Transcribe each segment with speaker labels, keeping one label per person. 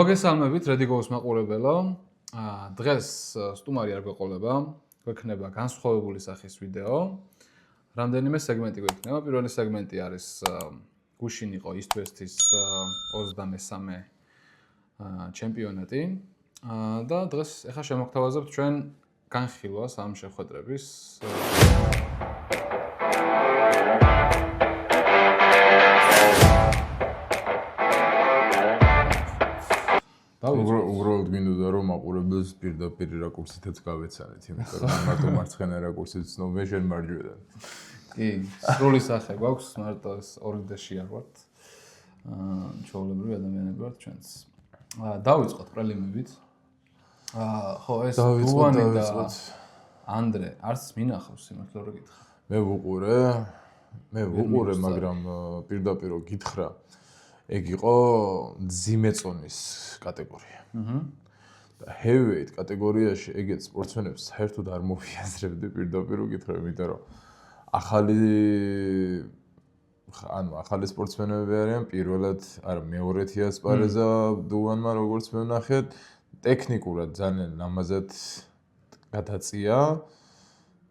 Speaker 1: მოგესალმებით რედიგოუს მაყურებელო. დღეს სტუმარი არ გვეყოლება, გვექნება განსხვავებული სახის ვიდეო. რამდენიმე სეგმენტი გვექნება. პირველი სეგმენტი არის გუშინ იყო East-West-ის 23-მე ჩემპიონატი. და დღეს ახლა შემოგთავაზებთ ჩვენ განხილვას ამ შეხვედრების.
Speaker 2: უბრალოდ გინდოდა რომ მაყურებელს პირდაპირ რაკურსითაც გავეცანეთ, იმიტომ რომ მარტო მარცხენა რაკურსით ცნობენ შენ მარჯვედან.
Speaker 1: კი, სრული სახე გვაქვს, მარტო ეს 2D-ში არ ვართ. ჩვეულებრივი ადამიანები ვართ ჩვენც. დავიწყოთ პრელიმებით. ხო, ეს დუვანი და ანდრე არც მინახავს სიმართლე რომ გითხრა.
Speaker 2: მე ვუყურე, მაგრამ პირდაპირ რომ გითხრა, ეგ იყო ძიმეწონის კატეგორია. და heavyweight კატეგორიაში ეგეთ სპორტსმენებს საერთოდ არ მოვიაზრებდი პირდაპირ რომ გითხრა, იმიტომ რომ ახალი სპორტსმენები არიან, პირველად არა მეორეთი ასპარეზა დუვანმა, როგორც მე ვნახეთ, ტექნიკურად ძალიან ლამაზად გადაწია.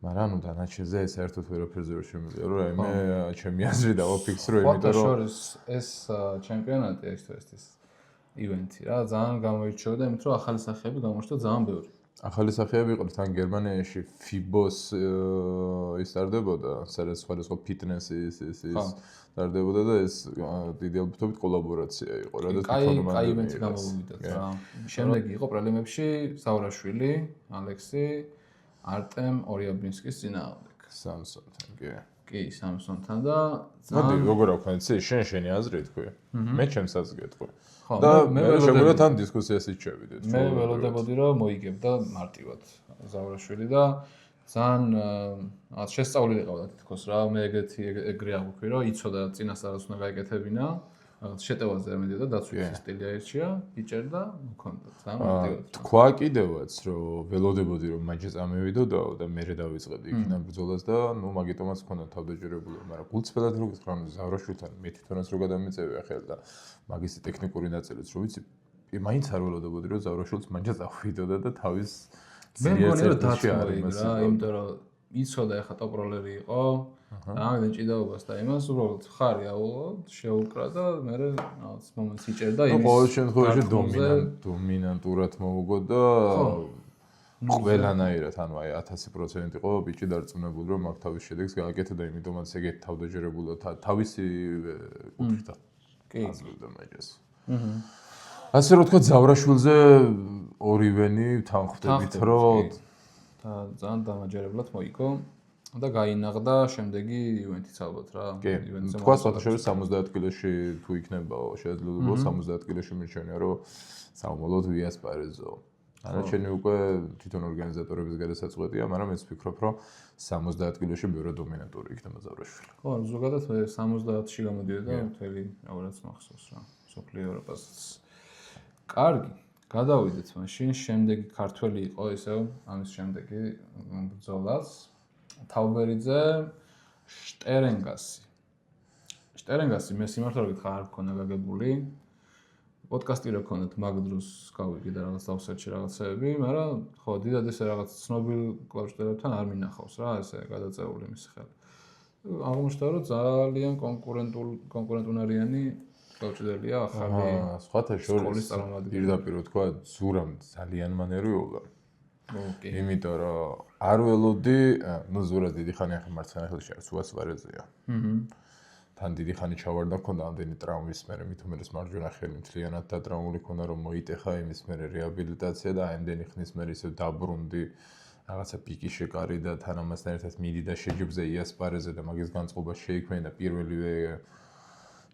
Speaker 2: მაგრამ დანარჩენზე საერთოდ ვერაფერზე ვერ შემიძლია, რომ რაიმე ჩემი აზრი დავაფიქსრო, იმიტომ რომ
Speaker 1: ეს ჩემპიონატი East-West-ის ივენთი რა, ძალიან გამოირჩეოდა, იმიტომ რომ ახალი სახეები გამოჩნდა ძალიან ბევრი.
Speaker 2: ახალი სახეები იყო, თან გერმანიაში FIBOS ის ტარდებოდა, სადაც სხვადასხვა ფიტნესის ის ტარდებოდა და ეს დიდი ალბათობით კოლაბორაცია იყო, რადგან
Speaker 1: კაი ივენთი გამოვიდა რა. შემდეგი იყო პრელიმებში საურაშვილი, ალექსი არტემ ორიაბინსკის წინააღმდეგ.
Speaker 2: სამსონთან,
Speaker 1: კი, სამსონთან და
Speaker 2: მოდი, როგორ აქვს იცი, შენი აზრი თქვი. მე ჩემს აზრს გეტყვი.
Speaker 1: ხო,
Speaker 2: და მე შეგვიძლია თან დისკუსიას იჩევიდეთ.
Speaker 1: მე ველოდებოდი რომ მოიგებდა მარტივად ზაურაშვილი და ძალიან შესწავლილი ყავდა თითქოს რა. მე ეგრე აღვქვი რომ იცოდა წინასწარას უნდა გაეკეთებინა. შეტევაზე არ მედიოდა დაცვის სტილი აირჩია, იჭერდა, მქონდა ძალიან მარტივად.
Speaker 2: თქვა კიდევაც რომ ველოდებოდი რომ მაჯი წამევიდოდაო და მე დავიწყებდი იქიდან ბრძოლას და ნუ მაგიტომაც მქონდა თავდაჯერებული, მაგრამ გულწრფელად რო გითხრა ზავრაშვილთან მე თვითონაც რო გადამიწევი ახლა და მაგისი ტექნიკური ნაწილიც რო ვიცი, მაინც არ ველოდებოდი რომ ზავრაშვილს მაჯა წავიდოდა და თავის
Speaker 1: მე მგონი რომ დაცმოიგრა, იმიტომ რომ იცოდა ახლა ტოპროლერი იყო. ამდენ ჭიდაობას და იმას უბრალოდ ხარი აულოდ შეუკრა და მე რაღაც მომენტს იჭერდა იმის.
Speaker 2: ყოველ შემთხვევაში დომინანტურად მოუგო და ყველანაირად, ანუ აი 1000% იყო ბიჭი დარწმუნებული რომ მაგ თავის შედეგს გააკეთა და იმიტომაც ეგეთ თავდაჯერებულად თავისი კუთხით აზრობდა მაჯას. ასე რომ თქვა ზავრაშვილზე ორივენი თანხმდებით რომ
Speaker 1: ძალიან დამაჯერებლად მოიგო. და გაინაღდა შემდეგი ივენთიც ალბათ რა.
Speaker 2: ივენთზე თქვა საერთოდ 70 კილოში თუ იქნება შესაძლებლობა 70 კილოში მირჩენია რომ საომლოდ ვიასპარეზო. არაჩენი უკვე თვითონ ორგანიზატორების გადასაწყვეტია, მაგრამ მეც ვფიქრობ რომ 70 კილოში ბევრი დომინანტური იქნება ზავრაშვილი.
Speaker 1: ხო, ზოგადად 70-ში გამოდიოდა მთელი რაღაც მახსოვს რა. სოფლიო ევროპასაც. კარგი, გადავიდეთ მაშინ, შემდეგი ქართველი იყო ისევ ამის შემდეგი ბრძოლაც. თავბერიძე შტერენგასი. შტერენგასი მე სიმართლე რომ გითხრა არ მქონა გაგებული. პოდკასტი რო ქონდათ მაგ დროს გავიგე და რაღაც დავსერჩი რაღაცეები, მაგრამ ხო, დიდად ესე რაღაც ცნობილ კლავიშტერებთან არ მინახავს რა, ესე გადაწეული მისი ხელი. აღმოჩნდა რომ ძალიან კონკურენტუნარიანი კლავიშტერია ახალი.
Speaker 2: სხვათა შორის პირდაპირ თქვა ზურამ ძალიან მანერვიულა. იმიტომ რომ არ ველოდი, ნუ ზურას დიდი ხანი ახლა მარცხენა ხელში არის, უასპარეზია. თან დიდი ხანი ჩავარდა, მქონდა ამდენი ტრაუმის მერე, მით უმეტეს მარჯვენა ხელი მთლიანად დატრაუმული ქონდა, რომ მოიტეხა იმის მერე რეაბილიტაცია და ამდენი ხნის მერე ისე დაბრუნდი, რაღაცა პიკი შეკარი და თან ამასთან ერთად მიდი და შეჯიბრზე იასპარეზე და მაგის განწყობა შეიქმნა და პირველივე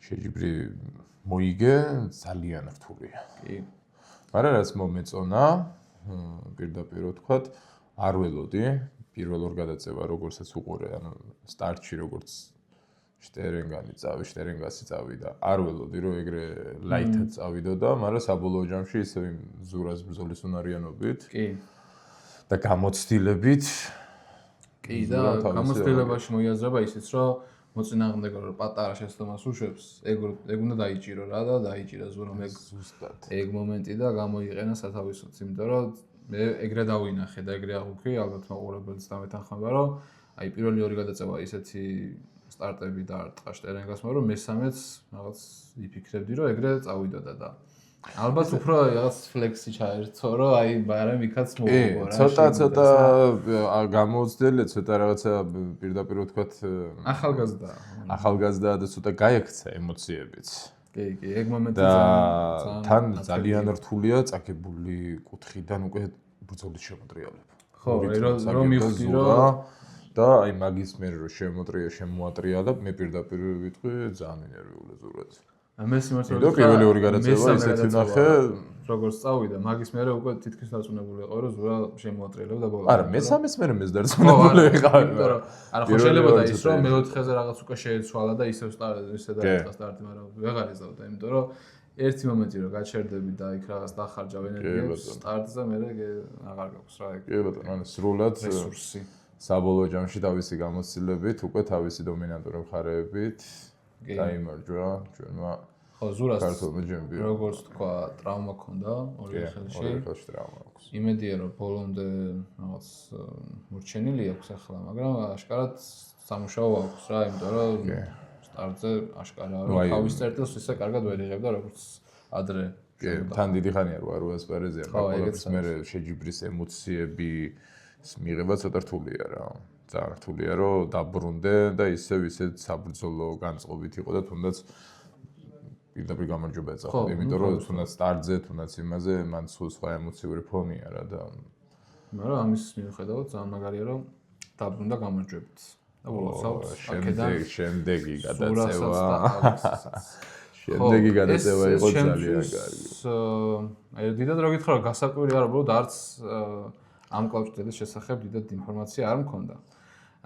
Speaker 2: შეჯიბრი მოიგე, ძალიან რთულია. კი. მაგრამ რაც მომეწონა პირდაპირ ვთქვათ, არ ველოდი პირველ ორ გადაწევა როგორცაც უყურე, ანუ სტარტში როგორც შტერენგასი წავიდა. არ ველოდი რომ ეგრე ლაითად წავიდოდა, მაგრამ საბოლოო ჯამში ისევ იმ ზურას ბრძოლის უნარიანობით და გამოცდილებით
Speaker 1: კი და გამოცდილებაში მოიაზრება ისიც რომ მოწინააღმდეგო რომ პატარა შეცდომას უშვებს, ეგ უნდა დაიჭირო რა და დაიჭირა ზურომ ეგ მომენტი და გამოიყენა სათავისოც, იმიტომ რომ მე ეგრე დავინახე და ეგრე აღვიქი, ალბათ მაყურებელს დამეთანხმება, რომ აი პირველი ორი გადაწევა ისეთი სტარტები დაარტყა შტერენგას, მაგრამ მესამეც რაღაც იფიქრებდი, რომ ეგრე წავიდოდა და ალბათ უფრო რაღაც ფლექსი ჩაერთო, რომ აი ბარემ იქაც მოუგო რა.
Speaker 2: ცოტა გამოუცდელი, ცოტა რაღაცა პირდაპირ ვთქვათ ახალგაზრდა და ცოტა გაიქცა ემოციებიც.
Speaker 1: კი, ეგ მომენტი
Speaker 2: თან ძალიან რთულია წაგებული კუთხიდან უკვე ბრძოლის შემოტრიალება.
Speaker 1: ხო, რომ მივხვდი რომ
Speaker 2: და აი მაგის მე რო შემოატრიალებ, მე პირდაპირ ვიტყვი ძალიან ნერვიულია ზურად.
Speaker 1: მე სიმართლე
Speaker 2: და პირველი ორი გადაწევა ისეთი ვნახე,
Speaker 1: როგორც წავიდა, მაგის მერე უკვე თითქმის დარწმუნებული იყო, რომ ზურა შემოატრიალებ და ბოლოს.
Speaker 2: არა, მესამეს მერე მეც დარწმუნებული ვიყავი.
Speaker 1: არა, ხო შეიძლება და ის რომ მეოთხეზე რაღაც უკვე შეეცვალა და ისევ დაიწყო სტარტი, მაგრამ ვეღარ ეზავდა, იმიტომ რომ ერთი მომენტი რომ გაჩერდები და იქ რაღაც დახარჯავ ენერგიებს სტარტზე, მერე აღარ გაქვს რა ეგ.
Speaker 2: კი ბატონო, ანუ სრულად
Speaker 1: რესურსი.
Speaker 2: საბოლოო ჯამში თავისი გამოცდილებით, უკვე თავისი დომინანტური მხარეებით გაიმარჯვა ჩვენმა
Speaker 1: ხო ზურას
Speaker 2: ქართულმა ჯემპიონმა.
Speaker 1: როგორც თქვა, ტრავმა ქონდა ორი ხელში.
Speaker 2: ორი ხელში ტრავმა აქვს.
Speaker 1: იმედია რომ ბოლომდე რაღაც მორჩენილი აქვს ახლა, მაგრამ აშკარად სამუშაო აქვს რა, იმიტომ რომ სტარტზე აშკარაა რომ თავის წერტილს ისე კარგად ვერ იღებდა როგორც ადრე.
Speaker 2: თან დიდი ხანია რო არ უასპარეზია, ყველაფერს მე შეჯიბრის ემოციები მიღება ცოტა რთულია რა. ძალიან რთულია რომ დაბრუნდე და ისევ საბრძოლო განწყობით იყო და თუნდაც პირდაპირ გამარჯვება ეწახა, იმიტომ რომ თუნდაც სტარტზე, თუნდაც იმაზე მან სხვა ემოციური ფონია რა და
Speaker 1: მაგრამ ამის მიუხედავად ძალიან მაგარია რომ დაბრუნდა გამარჯვებით. და ბოლოს
Speaker 2: შემდეგი გადაწევა იყო ძალიან კარგი.
Speaker 1: აი დიდად რო გითხრა გასაკვირი არ უბრალოდ არც ამ კლავჭედის შესახებ დიდად ინფორმაცია არ მქონდა.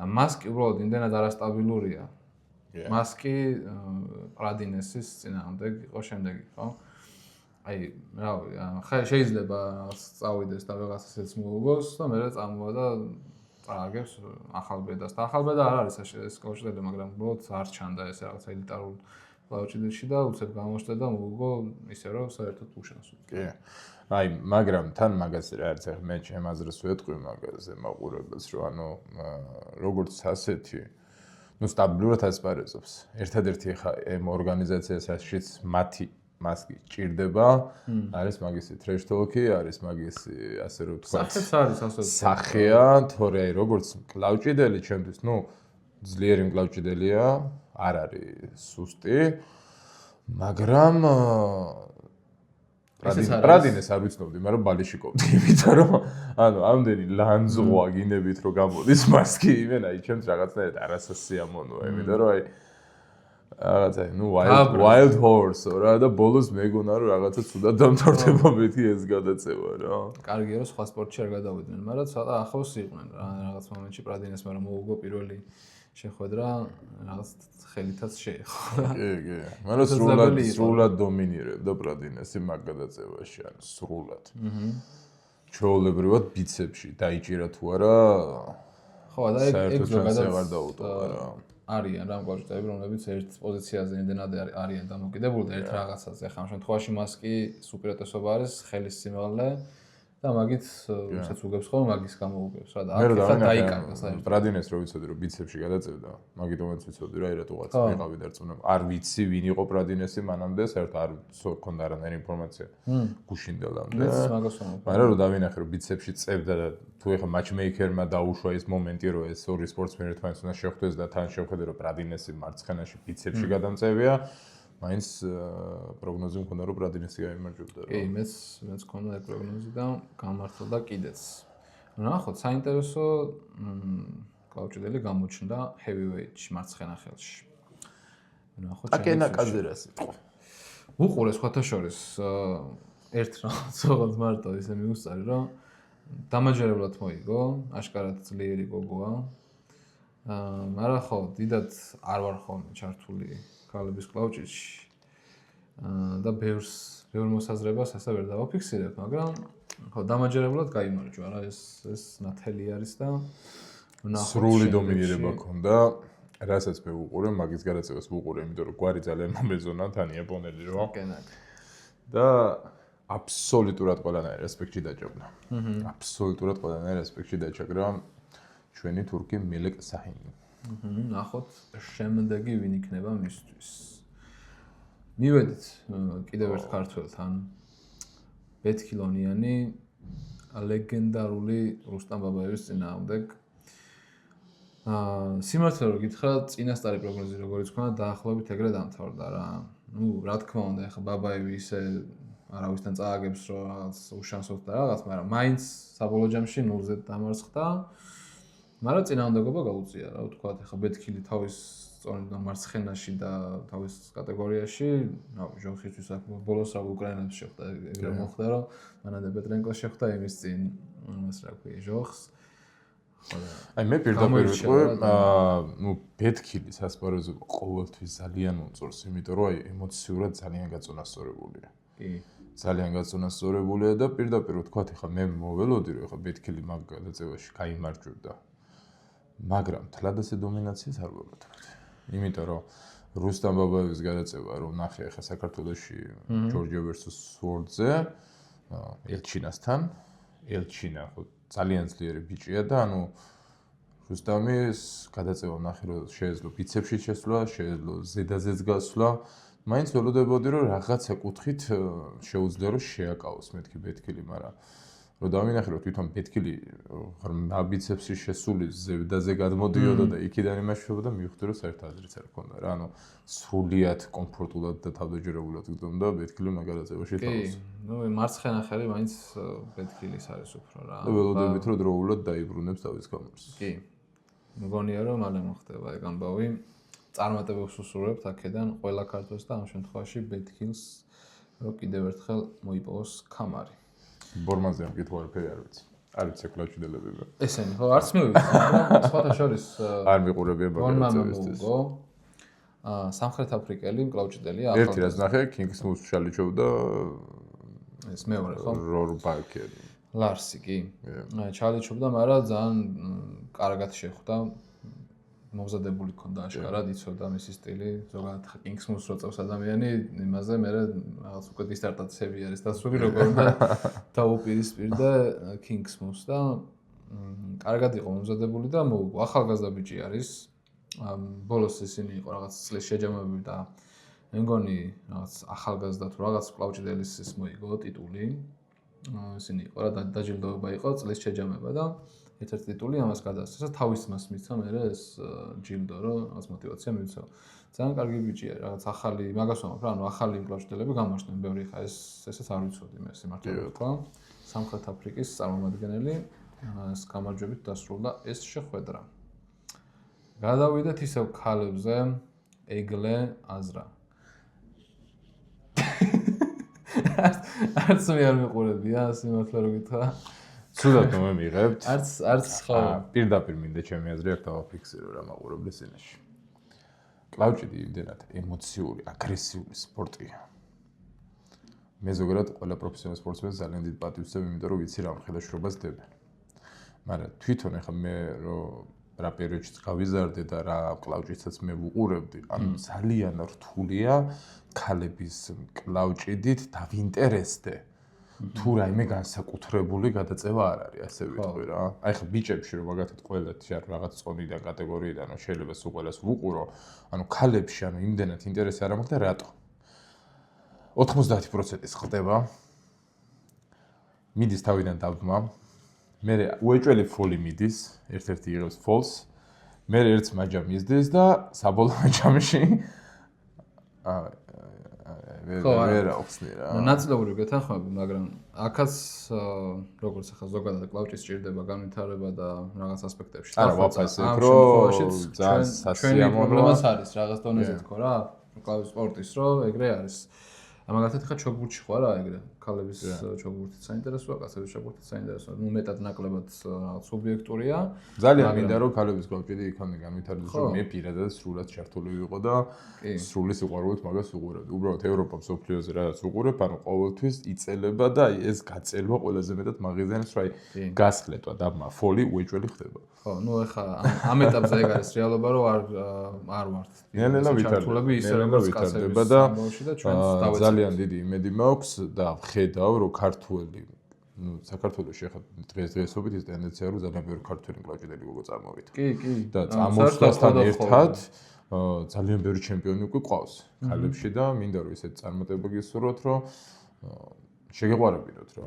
Speaker 1: მასკი უბრალოდ იმდენად არასტაბილურია. მასკი პრადინესის წინააღმდეგ იყო შემდეგი, ხო? აი, რა შეიძლება წავიდეს და ვიღაცას ეს მოუგოს და მე წამოვა და წააგებს ახალბედას. და ახალბედა არ არის ეს კლავჭედელი, მაგრამ უბრალოდ არ ჩანდა ეს რაღაცა ელიტარულ კლავჭედელში და უცებ გამოჩნდა და მოუგო ისე რომ საერთოდ უშანს.
Speaker 2: კი. აი, მაგრამ თან მაგაზე რა არის, მე ჩემ აზრს ვეთქვი მაგაზე მაყურებელს, რომ ანუ როგორც ასეთი სტაბილურად ასპარეზობს. ერთადერთი ხა ამ ორგანიზაციაშიც მათი მასკი ჭირდება, არის მაგისი trash talk-ი, არის მაგისი ასე რომ თქვა.
Speaker 1: სახეც არის ასე.
Speaker 2: სახეა, თორე აი როგორც კლავჭედელი ჩემთვის, ძლიერი კლავჭედელია, არ არის სუსტი, მაგრამ პრადინეს არ ვიცნობდი, მაგრამ ბალიშიკოვდი, იმიტომ რომ ანუ ამდენი ლანძღვა გინებით რომ გამოდის მასკი, იმენა აი ჩემს რაღაცნაირად არასასიამოვნოა, იმიტომ რომ აი რაღაცა wild horse რა და ბოლოს მეგონა რომ რაღაცა ცუდად დამთავრდება მეთი ეს გადაწევა რა.
Speaker 1: კარგია რომ სხვა სპორტში არ გადავიდნენ, მაგრამ ცოტა ახლოს იყვნენ რა რაღაც მომენტში პრადინეს, მაგრამ მოუგო პირველი შეხვედრა რაღაც ხელითაც შეეხო.
Speaker 2: კი. მაგრამ სრულად დომინირებდა პრადინესი მაგ გადაწევაში, ანუ სრულად. ჩვეულებრივად ბიცეპში დაიჭირა თუ არა.
Speaker 1: ხო, და ეგ
Speaker 2: ზოგადად დაუტოვა რა.
Speaker 1: არიან რამ კლავჭედები, რომლებიც ერთ პოზიციაზე იმდენად არიან დამოკიდებული და ერთ რაღაცაზე. ახლა ამ შემთხვევაში მასკი სუპერატესობა არის ხელის სიმაღლე და მაგით ვისაც უგებს ხოლმე მაგის გამოუგებს რა და ახლა დაიკარგა საერთოდ.
Speaker 2: პრადინეს რო ვიცოდი რომ ბიცეპში გადაწევდა, მაგიტომაც ვიცოდი რა რატოღაც ვიყავი დარწმუნებული. არ ვიცი ვინ იყო პრადინესი მანამდე, საერთოდ არ მქონდა არანაირი ინფორმაცია გუშინდელამდე. მაგრამ რო დავინახე რომ ბიცეპში წევდა და თუ ეხა матчмейкერმა დაუშვა ეს მომენტი რომ ეს ორი სპორტსმენი ერთმანეთს უნდა შეხვდეს და თან შევხედე რომ პრადინესი მარცხენაში ბიცეპში გადამწევია, მაინც პროგნოზი მქონდა რომ პრადინესი გაიმარჯვებდა.
Speaker 1: კი, მეც მქონდა ეს პროგნოზი და გამართლდა კიდეც. ნახოთ, საინტერესო კლავჭედელი გამოჩნდა heavyweight-ში მარცხენა ხელში. ნახოთ.
Speaker 2: აკენა კაზერას იყო.
Speaker 1: უყურე სხვათა შორის ერთ რაღაც ოღონდ მარტო ისე მიუსწარი რომ დამაჯერებლად მოიგო, აშკარად ძლიერი გოგოა. მაგრამ ხო, დიდად არ ვარ ხოლმე ჩართული ქალების კლავჭედში. და ბევრ მოსაზრებას ასე ვერ დავაფიქსირებ, მაგრამ ხო, დამაჯერებლად გაიმარჯვა რა, ეს ნათელი არის და
Speaker 2: ნახოთ. სრული დომინირება ქონდა. რასაც მე ვუყურე, მაგის გადაწევას ვუყურე, იმიტომ რომ გვარი ძალიან მომეზონა თანია პონელი რო. და აბსოლუტურად ყველანაირ ასპექტში დაჭებნა. აბსოლუტურად ყველანაირ ასპექტში დაჭაგრა ჩვენი თურქი მელეკ საჰინი.
Speaker 1: ნახოთ შემდეგი ვინ იქნება მისთვის. მივედით კიდევ ერთ ქართველთან. ბეთქილონიანი ლეგენდარული რუსტამ ბაბაევის წინააღმდეგ. სიმართლე რომ გითხრა, წინასწარი პროგნოზი როგორიც ქონა, დაახლოებით ეგრე დამთავრდა რა. რა თქმა უნდა, ეხლა ბაბაევი ისე არავისთან წააგებს, რომ რაღაც უშანსოთ და რაღაც, მაგრამ მაინც საბოლოო ჯამში 0-ზე დამარცხდა. მაგრამ წინააღმდეგობა გაუწია, რა ვთქვათ, ეხლა ბეთქილი თავის სწორედ მარცხენაში და თავის კატეგორიაში, ჟოხისთვის აქ ბოლოს რა უკრაინას შეხვდა, ეგრე მოხდა, რომ მანამდე პეტრენკოს შეხვდა იმის წინ, იმას რა ქვია, ჟოხს.
Speaker 2: აი მე პირდაპირ ვიტყვი, ბეთქილის ასპარეზობა ყოველთვის ძალიან მომწონს, იმიტომ რომ აი ემოციურად ძალიან გაწონასწორებულია.
Speaker 1: კი.
Speaker 2: ძალიან გაწონასწორებულია და პირდაპირ ვთქვათ, ეხლა მე მოველოდი, რომ ეხლა ბეთქილი მაგ გადაწევაში გაიმარჯვებდა. მაგრამ თლად ასე დომინაციას არ ვეუბნებოდი. იმიტომ რომ რუსტამ ბაბაევის გადაწევა რომ ნახე ეხლა საქართველოში ჯორჯია versus სვორდზე ელჩინასთან ელჩინა ხო ძალიან ძლიერი ბიჭია და ანუ რუსტამის გადაწევა ნახე რომ შეეძლო ბიცეპსში შესვლა, შეეძლო ზედაზეც გასვლა, მაინც ველოდებოდი რომ რაღაცა კუთხით შეუძლია რომ შეაკავოს მეთქი ბეთქილი, მაგრამ რომ დავინახე რომ თვითონ ბეთქილი ბიცეპსში შესული ზედაზე გადმოდიოდა და იქიდან იმაშფებოდა და მივხვდი რომ საერთოდ აზრიც არ მქონდა რა, ანუ სრულიად კომფორტულად და თავდაჯერებულად გდომდა ბეთქილი მაგალაცებაში თავს.
Speaker 1: კი, მარცხენა ხელი მაინც ბეთქილის არის უფრო რა.
Speaker 2: და ველოდებით რომ დროულად დაიბრუნებს თავის გამარს.
Speaker 1: კი. მგონია რომ მალე მოხდება ეგ ამბავი. წარმატებებს უსურვებთ აქედან ყველა ქართველს და ამ შემთხვევაში ბეთქილს რომ კიდევ ერთხელ მოიპოვოს ქამარი.
Speaker 2: ბორმაზე ამ კითხვა არაფერი არ ვიცი. არ ვიცი კლაუჩდელები.
Speaker 1: ესენი ხო არც მე ვიცი, მაგრამ სხვათა შორის
Speaker 2: არ მიყურებია
Speaker 1: მაგალითად. სამხრეთ აფრიკელი კლაუჩდელია.
Speaker 2: ერთი რაც ნახე, Kings Moose ჩალიჩობდა
Speaker 1: ეს მეორე ხო?
Speaker 2: რორბაკერი.
Speaker 1: ლარსი კი. ჩალიჩობდა, მაგრამ ძალიან კარგად შეხვდა. მომზადებული ქონდა აშკარად, იცოდა მისი სტილი, ზოგადად Kings Moose რო წავს ადამიანი, იმაზე მე რაღაც უკვე დისერტაციები არის დასული, როგორ უნდა დაუპირისპირდა Kings Moose და კარგად იყო მომზადებული და ახალგაზრდა ბიჭი არის. ბოლოს ისინი იყო რაღაც წლის შეჯამებები და მე მგონი რაღაც ახალგაზრდა თუ რაღაც კლაუჩდელის ის მოიგო ტიტული. ისინი იყო რა დაჯილდოება იყო წლის შეჯამება და ერთ-ერთი ტიტული ამას გადაასცა. თავის მას მიცა მე ეს ჯილდო რომ რაღაც мотиваცია მივცე. ძალიან კარგი ბიჭია, რაღაც ახალი, მაგას ვამბობ რა, ანუ ახალი კლაუჩდელები გამოჩნდნენ ბევრი ხა ესეც არ ვიცოდი მე სიმართლე ვთქვა. სამხრეთ აფრიკის წარმომადგენელი ეს გამარჯვებით დასრულდა ეს შეხვედრა. გადავიდეთ ისევ ქალებზე, ეგლე აზრა. არც მე არ მიყურებია, სიმართლე რო გითხრა.
Speaker 2: ცუდად მე მიღებთ.
Speaker 1: არც ხო.
Speaker 2: პირდაპირ მინდა ჩემი აზრი აქ დავაფიქსირო რა მაყურებელ სცენაში. კლაუჩიდი იმდენად ემოციური, აგრესიული სპორტია. მე ზოგადად ყველა პროფესიონალ სპორტსმენს ძალიან დიდ პატივს ვცემ, იმიტომ რომ ვიცი რა მხედაშრობას დებენ. მაგრამ თვითონ ახლა მე რომ რა პერიოდშიც გავიზარდე და რა კლაუჩიდსაც მე ვუყურებდი, ანუ ძალიან რთულია ქალების კლაუჩიდით დავინტერესდე. თუ რაიმე განსაკუთრებული გადაწევა არ არის, ასე ვიტყვი რა. აი ხა ბიჭებში რომ მაგათად ყველათ რაღაც წონიდან კატეგორიიდან რომ შეიძლება სულ ყველას ვუყურო, ანუ ქალებში ანუ იმდენად ინტერესი არ მაქვს და რატო? 90% ხდება. მიდის თავიდან დაბმა. მე უეჭველი ფოლი მიდის, ერთ-ერთი იღებს ფოლს. მე ერთს მაჯა მისდეს და საბოლოო ჯამში ვერა ოხსნი რა.
Speaker 1: ნაწილობრივ გეთანხმები, მაგრამ აქაც როგორც ახლა ზოგადად კლაუჩის სჭირდება განვითარება და რაღაც ასპექტებში.
Speaker 2: არა, ვაფასებ, რომ ძალიან
Speaker 1: ჩვენი პრობლემაც არის რაღაც დონეზე თქო რა. კლაუჩის სპორტის რო ეგრე არის. მაგალითად ხა ჩოგბურთში ხო არა ეგრე. ქალების ჩოგბურთით საინტერესოა, კაცების ჩოგბურთით საინტერესოა. ნუ მეტად ნაკლებად რაღაც სუბიექტურია.
Speaker 2: ძალიან მინდა რომ ქალების კავშირი იქონე განვითარდეს, რომ მე პირადად სრულად ჩართული ვიყო და სრული სიყვარულით მაგას ვუყურებდი. უბრალოდ ევროპა მსოფლიოზე რაღაც ვუყურებ, ანუ ყოველთვის იწელება და ეს გაწელვა ყველაზე მეტად მაღიზიანს, რომ აი გასხლეტვა და ფოლი უეჭველი ხდება.
Speaker 1: ხო, ნუ ეხა ამ ეტაპზე ეგ არის რეალობა, რომ არ ვართ.
Speaker 2: ნელა
Speaker 1: ჩართულები ისე როგორც კაცების ამბავში და ჩვენც დავეცეთ.
Speaker 2: ძალიან დიდი იმედი მაქვს და ხედავ, რომ ქართველი საქართველოში ახლა დღესდღეობით ის ტენდენცია რომ ძალიან ბევრი ქართველი კლავჭიდელი გოგო წარმოვიდა.
Speaker 1: კი.
Speaker 2: და წამოსვლასთან ერთად ძალიან ბევრი ჩემპიონი უკვე ყავს ქალებში და მინდა რომ ისეთ წარმატება გისურვოთ, რომ შეგეყვარებინოთ რა.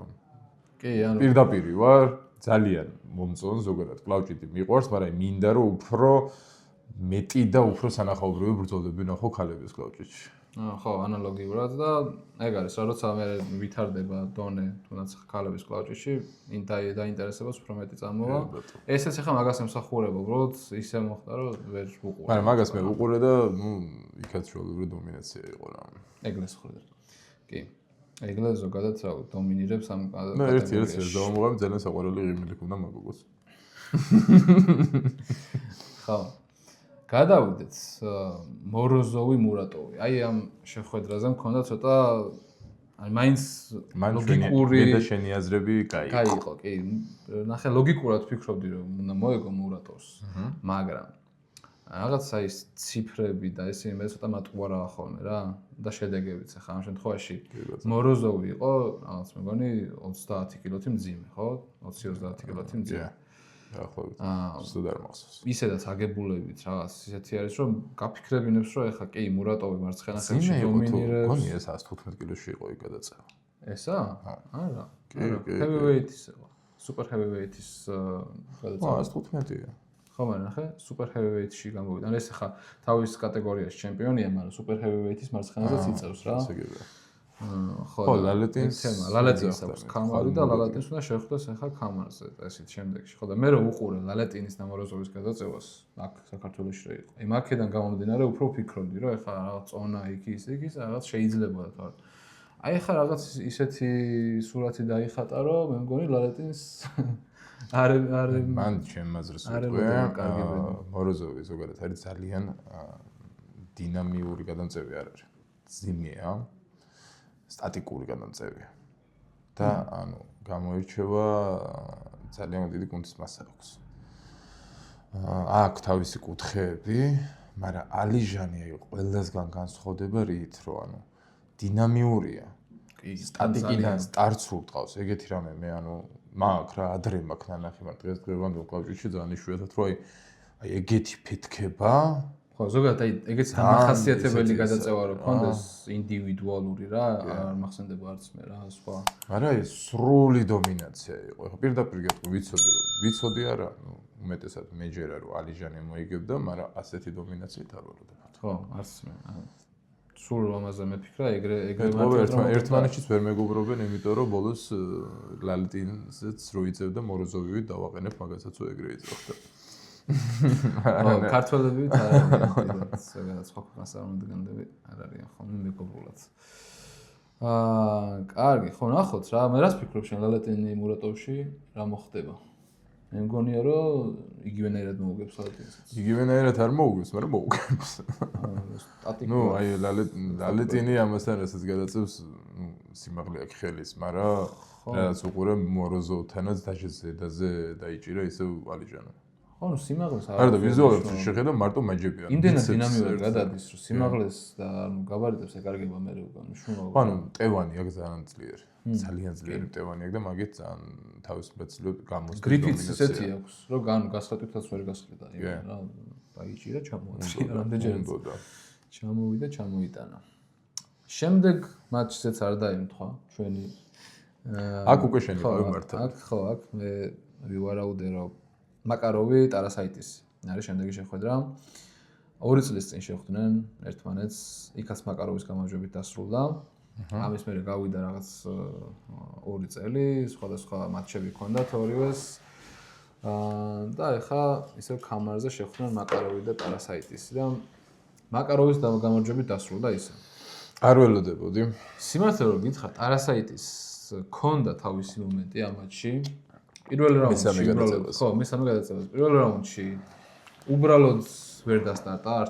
Speaker 1: კი, ანუ
Speaker 2: პირდაპირ ვარ, ძალიან მომწონს ზოგადად კლავჭიდი მიყვარს, მაგრამ მინდა რომ უფრო მეტი და უფრო სანახაობრივი ბრძოლები ნახო ქალების კლავჭიდში.
Speaker 1: ხო, ანალოგიურად და ეგ არის, როცა მე ვითარდება დონე, თუნდაც ქალების კლავჭიდში, დაინტერესებას უფრო მეტი წამოვა. ესეც ახლა მაგას ემსახურება, უბრალოდ ისე მოხდა, რომ ვერ ვუყურე.
Speaker 2: მაგრამ მაგას მე ვუყურე და იქაც შუალედური დომინაცია იყო რა.
Speaker 1: ეგლეს ხვდები. კი. ეგლეს ზოგადად რა დომინირებს ამ
Speaker 2: კატეგორიაში. ერთ დავამოღებ ძალიან საყვარელი ღიმილი ქონდა მაგოგოს.
Speaker 1: ხო. გადავიდეთ მოროზოვი მურატოვი. აი ამ შეხვედრაზე მქონდა ცოტა აი მაინც
Speaker 2: ლოგიკური და შენი აზრები კაი
Speaker 1: იყო, კი. ნახე ლოგიკურად ფიქრობდი რომ უნდა მოეგო მურატოვს, მაგრამ რაღაც აი ციფრები და ესე მე ცოტა მატყუარაა ხოლმე რა და შედეგებიც ახლა ამ შემთხვევაში მოროზოვი იყო რაღაც მეგონი 30 კილოთი მძიმე, ხო? 20-30 კილოთი მძიმე.
Speaker 2: ახლა ზუსტად არ მახსოვს.
Speaker 1: ისედაც აგებულებით რაღაც ისეთი არის რომ გაფიქრებინებს რომ ეხა კი მურატოვი მარცხენა ხელში დომინირებს.
Speaker 2: გონი ეს 115 კილოში იყო იქ გადაწევა.
Speaker 1: ესა? არა. heavyweight-ის იყო. super heavyweight-ის გადაწევა.
Speaker 2: 115-ია.
Speaker 1: ხო, მაგრამ ნახე, super heavyweight-ში გამოვიდა. ანუ ეს ახლა თავის კატეგორიაში ჩემპიონია, მაგრამ super heavyweight-ის მარცხენაზეც იწევს რა.
Speaker 2: ასე გიგა.
Speaker 1: ხო,
Speaker 2: ლალეტინს
Speaker 1: აქვს კამარი და ლალეტინს უნდა შეხვდეს ახლა კამარზე ესეთ შემდეგში. ხო და მე რო უყურე ლალეტინის და მოროზოვის გადაწევას, აქ საქართველოში რო იყო. აი მაქედან გამომდინარე უფრო ვფიქრობდი, რომ ახლა რაღაც წონა იქის რაღაც შეიძლება და აი ახლა რაღაც ისეთი სურათი დაიხატა, რომ მე მგონი ლალეტინს არ
Speaker 2: მან ჩემ აზრს ვიტყვი, მოროზოვი ზოგადად არის ძალიან დინამიური გადამწევი არ არის. ძიმეა. სტატიკური გადამწევია. და ანუ გამოირჩევა ძალიან დიდი კუნთის მასა აქვს. აქ თავისი კუთხეები, მაგრამ ალიჟანი ყველასგან განსხვავდება რით, რომ ანუ დინამიურია. სტატიკიდან სტარტს ურტყავს. ეგეთი რამე მე ანუ მაგ რა ადრე მაგ ნანახი მაგ დღესდღეობამდელ კლავჭიდში ძალიან იშვიათად რომ აი ეგეთი ფეთქება
Speaker 1: ხო, ზოგადად აი ეგეც დამახასიათებელი გადაწევა რომ კონდეს ინდივიდუალური რა, არ მახსენდება არც მე რა, სხვა.
Speaker 2: არა, ეს სრული დომინაცია იყო. ხო, პირდაპირ გეტყვი, ვიცოდი არა, ნუ უმეტესად მეჯერა რომ ალიჟანი მოიგებდა, მაგრამ ასეთი დომინაციით არ ვარ.
Speaker 1: ხო, არც მე. სულ ამაზე მეთქრა, ეგრე
Speaker 2: ერთმანეთშიც ვერ მეგობრობენ, იმიტომ რომ ბოლოს ლალტინზეც რო იწევდა მოროზოვივით დავაყენებ, მაგასაც ეგრე იწევდა.
Speaker 1: ხო, ქართველები არა, ზოგადად სხვა ქვეყნას არ მომდგენლები არ არიან ხოლმე მეგობრულად. კარგი, ხო, ნახოთ რა, მე რას ფიქრობ შენ ლალეტინი მურატოვში რა მოხდება? მე მგონია რომ იგივენაირად მოუგებს ლალეტინსაც.
Speaker 2: იგივენაირად არ მოუგებს, მაგრამ მოუგებს. ნუ აი ლალეტინი ამასთან რასაც გადაწევს, ნუ სიმაღლე აქვს ხელის, მაგრამ რაც უყურე მოროზოვთანაც დაჟეძედაზე დაიჭირა ისევ ალიჟანო.
Speaker 1: ხო, ნუ სიმაღლეს
Speaker 2: არა და ვიზუალურად შეხედა მარტო მაჯებია.
Speaker 1: იმდენად დინამიურად გადადის, რომ სიმაღლეს და ანუ გაბარიტებს ეკარგება მე უკვე მნიშვნელობა.
Speaker 2: ანუ ტევანი აქვს ძალიან ძლიერი. ძალიან ძლიერი ტევანი აქვს და მაგით ძალიან თავისუფლად გამოსდევს.
Speaker 1: გრიფიც ესეთი აქვს, რომ განუ გასხლეტვითაც ვერ გასხლეტა იმენ რა. დაიჭირა, ჩამოაწყია რამდენჯერაც. ჩამოვიდა, ჩამოიტანა. შემდეგ მატჩზეც არ დაემთხვა ჩვენი
Speaker 2: აქ უკვე შენი ყავი მართა.
Speaker 1: აქ ხო, აქ მე ვივარაუდე რომ მაკაროვი ტარასაიტისი არის შემდეგი შეხვედრა. 2 წლის წინ შეხვდნენ ერთმანეთს, იქაც მაკაროვის გამარჯვებით დასრულდა. ამის მერე გავიდა რაღაც 2 წელი, სხვადასხვა მატჩები ჰქონდათ ორივეს. და ეხა ისევ კამარზე შეხვდნენ მაკაროვი და ტარასაიტისი და მაკაროვის გამარჯვებით დასრულდა ისე.
Speaker 2: არ ველოდებოდი.
Speaker 1: სიმართლე რომ გითხრათ, არასაიტის ქონდა თავისი მომენტი ამ მატჩში. პირველ რაუნდში უბრალოდ ხო, მესამე გადაწევას. პირველ რაუნდში უბრალოდ ვერ დასტარტა, არ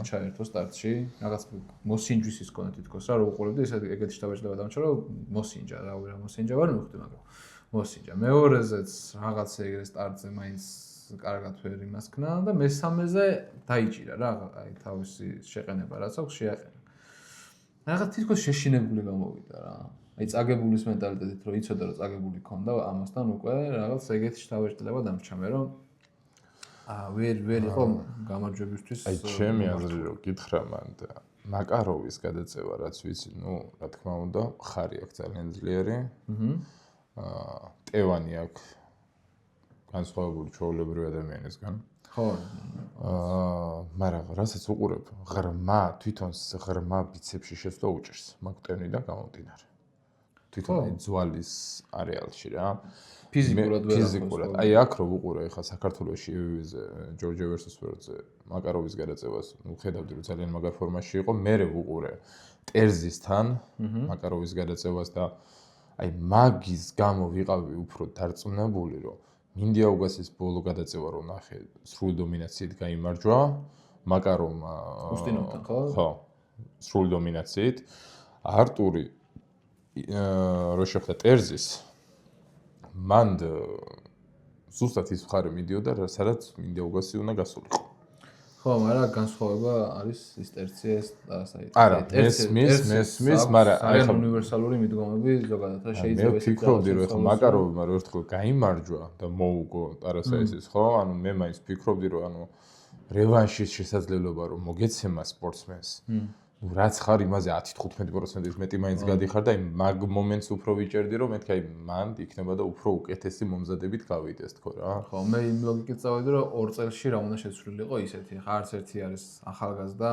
Speaker 1: ჩაერთო სტარტში. რაღაც მოსინჯვის ის კონე თითქოს რა, რო უყურებდი, ესე ეგეთი შტაბეჭდება დამჭა, რომ მოსინჯა, რა მოსინჯა ვარ მივხვდი, მაგრამ მოსინჯა. მეორეზეც რაღაც ეგრე სტარტზე მაინც კარგად ვერ იმასქნა და მესამეზე დაიჭირა რა, აი თავისი შეყენება რაც აქვს შეაყენა. რაღაც თითქოს შეშინებული გამოვიდა რა. აი წაგებულის მენტალიტეტით რომ იცოდა რომ წაგებული ქონდა ამასთან უკვე რაღაც ეგეთი შტაბეჭდება დამჭა მე რომ ვერ იყო გამარჯვებისთვის.
Speaker 2: აი ჩემი აზრი რომ გითხრა მან და მაკაროვის გადაწევა რაც ვიცი, ნუ რა თქმა უნდა, ხარი აქვს ძალიან ძლიერი. ტევანი აქვს განსხვავებული ჩვეულებრივი ადამიანისგან. ხო. მაგრამ რასაც უყურებ, ღრმა თვითონ ღრმა ბიცეპსში შეცვლა უჭერს, მაგ ტევნიდან გამომდინარე. თვითონ აი ძვალის არეალში რა. ფიზიკურად. აი აქ რო ვუყურე ხა საქართველოში EVV-ზე ჯორჯია versus ვერდზე მაკაროვის გადაწევას, ნუ ხედავდი რომ ძალიან მაგარ ფორმაში იყო, მერე ვუყურე ტერზისთან მაკაროვის გადაწევას და აი მაგის გამო ვიყავი უფრო დარწმუნებული რომ მინდია უგასის ბოლო გადაწევა რომ ნახე სრული დომინაციით გაიმარჯვა მაკარომ უსტინოვთან ხო სრული დომინაციით არტური რო შეხვდა ტერზის მან ზუსტად ის მხარე მიდიოდა სადაც მინდია უგასი უნდა გასულიყო
Speaker 1: ხო, მაგრამ განსხვავება არის ის ტერციეს
Speaker 2: არა, მესმის, მაგრამ
Speaker 1: აი ხა უნივერსალური მიდგომები ზოგადად რა შეიძლება
Speaker 2: მე ვფიქრობდი რომ ხა მაკაროვმა რო ერთხელ გაიმარჯვა და მოუგო ტარასაისის ხო, ანუ მე მაინც ვფიქრობდი რომ ანუ რევანშის შესაძლებლობა რომ მოგეცემა სპორტსმენს ну რაც ხარ იმაზე 10-15%-ის მეტი მაინც გადიხარ და იმ მაგ მომენტს უფრო ვიჭერდი რომ მეთქი აი მან იქნება და უფრო უკეთესი მომზადებით გავიდეს თქო რა
Speaker 1: ხო მე იმ ლოგიკით წავედი რომ 2 წელში რა უნდა შეცვლილიყო ისეთი ხა არც ერთი არის ახალგაზრდა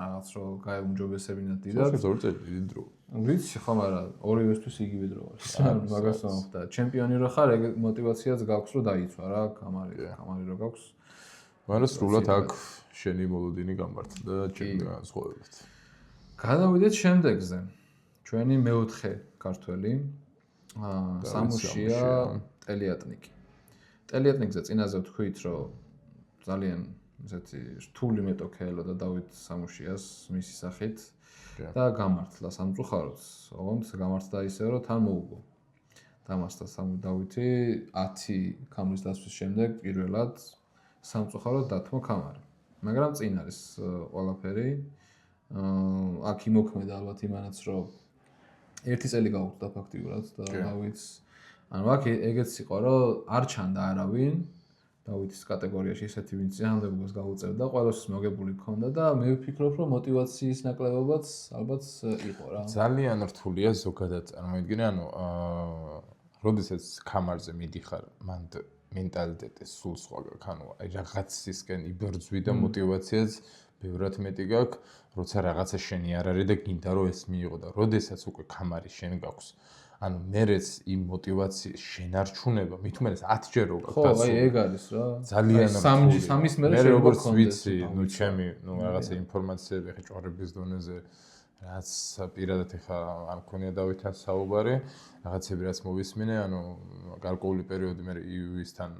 Speaker 1: რაღაც რო გაეუმჯობესებინათ დიდად
Speaker 2: 2 წელი დიდი დრო
Speaker 1: ვიცი ხო მაგრამ ორივესთვის იგივე დრო არის მაგას მომხდა ჩემპიონი რო ხარ ეგ მოტივაციაც გაქვს რომ დაიცვა რა კამარი რო გაქვს
Speaker 2: მაგრამ სრულად აქ შენი მოლოდინი გამართლდა ჩემი განსხვავებით
Speaker 1: გადავიდეთ შემდეგზე. ჩვენი მეოთხე ქართველი სამუშია ტელიატნიკი. ტელიატნიკზე წინაზე ვთქვით, რომ ძალიან ესეთი რთული მეტოქეელო და დავით სამუშიას მისი სახით და გამართლა სამწუხაროდ. ოღონდ გამართლა ისე, რომ თან მოუგო. დამარცხდა დავითი 10 ქამრის დასვლის შემდეგ პირველად სამწუხაროდ დათმო ქამარი. მაგრამ წინ არის ყველაფერი აქ იმოქმედა ალბათ იმანაც რომ 1 წელი გაუხდა ფაქტიურად და დავითს ანუ აქ ეგეც იყო რომ არ ჩანდა არავინ დავითის კატეგორიაში ესეთი ვინც ძანდებობას გაუწევდა ყველასთვის მოგებული ქონდა და მე ვფიქრობ რომ мотиваციის ნაკლებობაც ალბათ იყო რა
Speaker 2: ძალიან რთულია ზოგადად წარმოიდგინე ანუ როდესაც ქამარზე მიდიხარ მან მენტალიტეტი სულ სხვა გაქვს ანუ აი რაღაცისკენ იბრძვი და мотиваციაც ბევრად მეტი გაქვს, როცა რაღაცა შენი არ არის და გინდა რომ ეს მიიღო და როდესაც უკვე ქამარი შენ გაქვს. ანუ მერეც იმ мотивაციის შენარჩუნება, მით უმეტეს 10 ჯერ რო გაქვს.
Speaker 1: ხო, აი ეგ არის რა.
Speaker 2: ძალიან
Speaker 1: სამის მერე
Speaker 2: მე როგორც ვიცი, ნუ ჩემი, ნუ რაღაცა ინფორმაციები ხე ჭორების დონეზე რაც პირადად ეხა არ მქონია დავითთან საუბარი, რაღაცები რაც მოვისმინე, ანუ გარკვეული პერიოდი მე EVV-სთან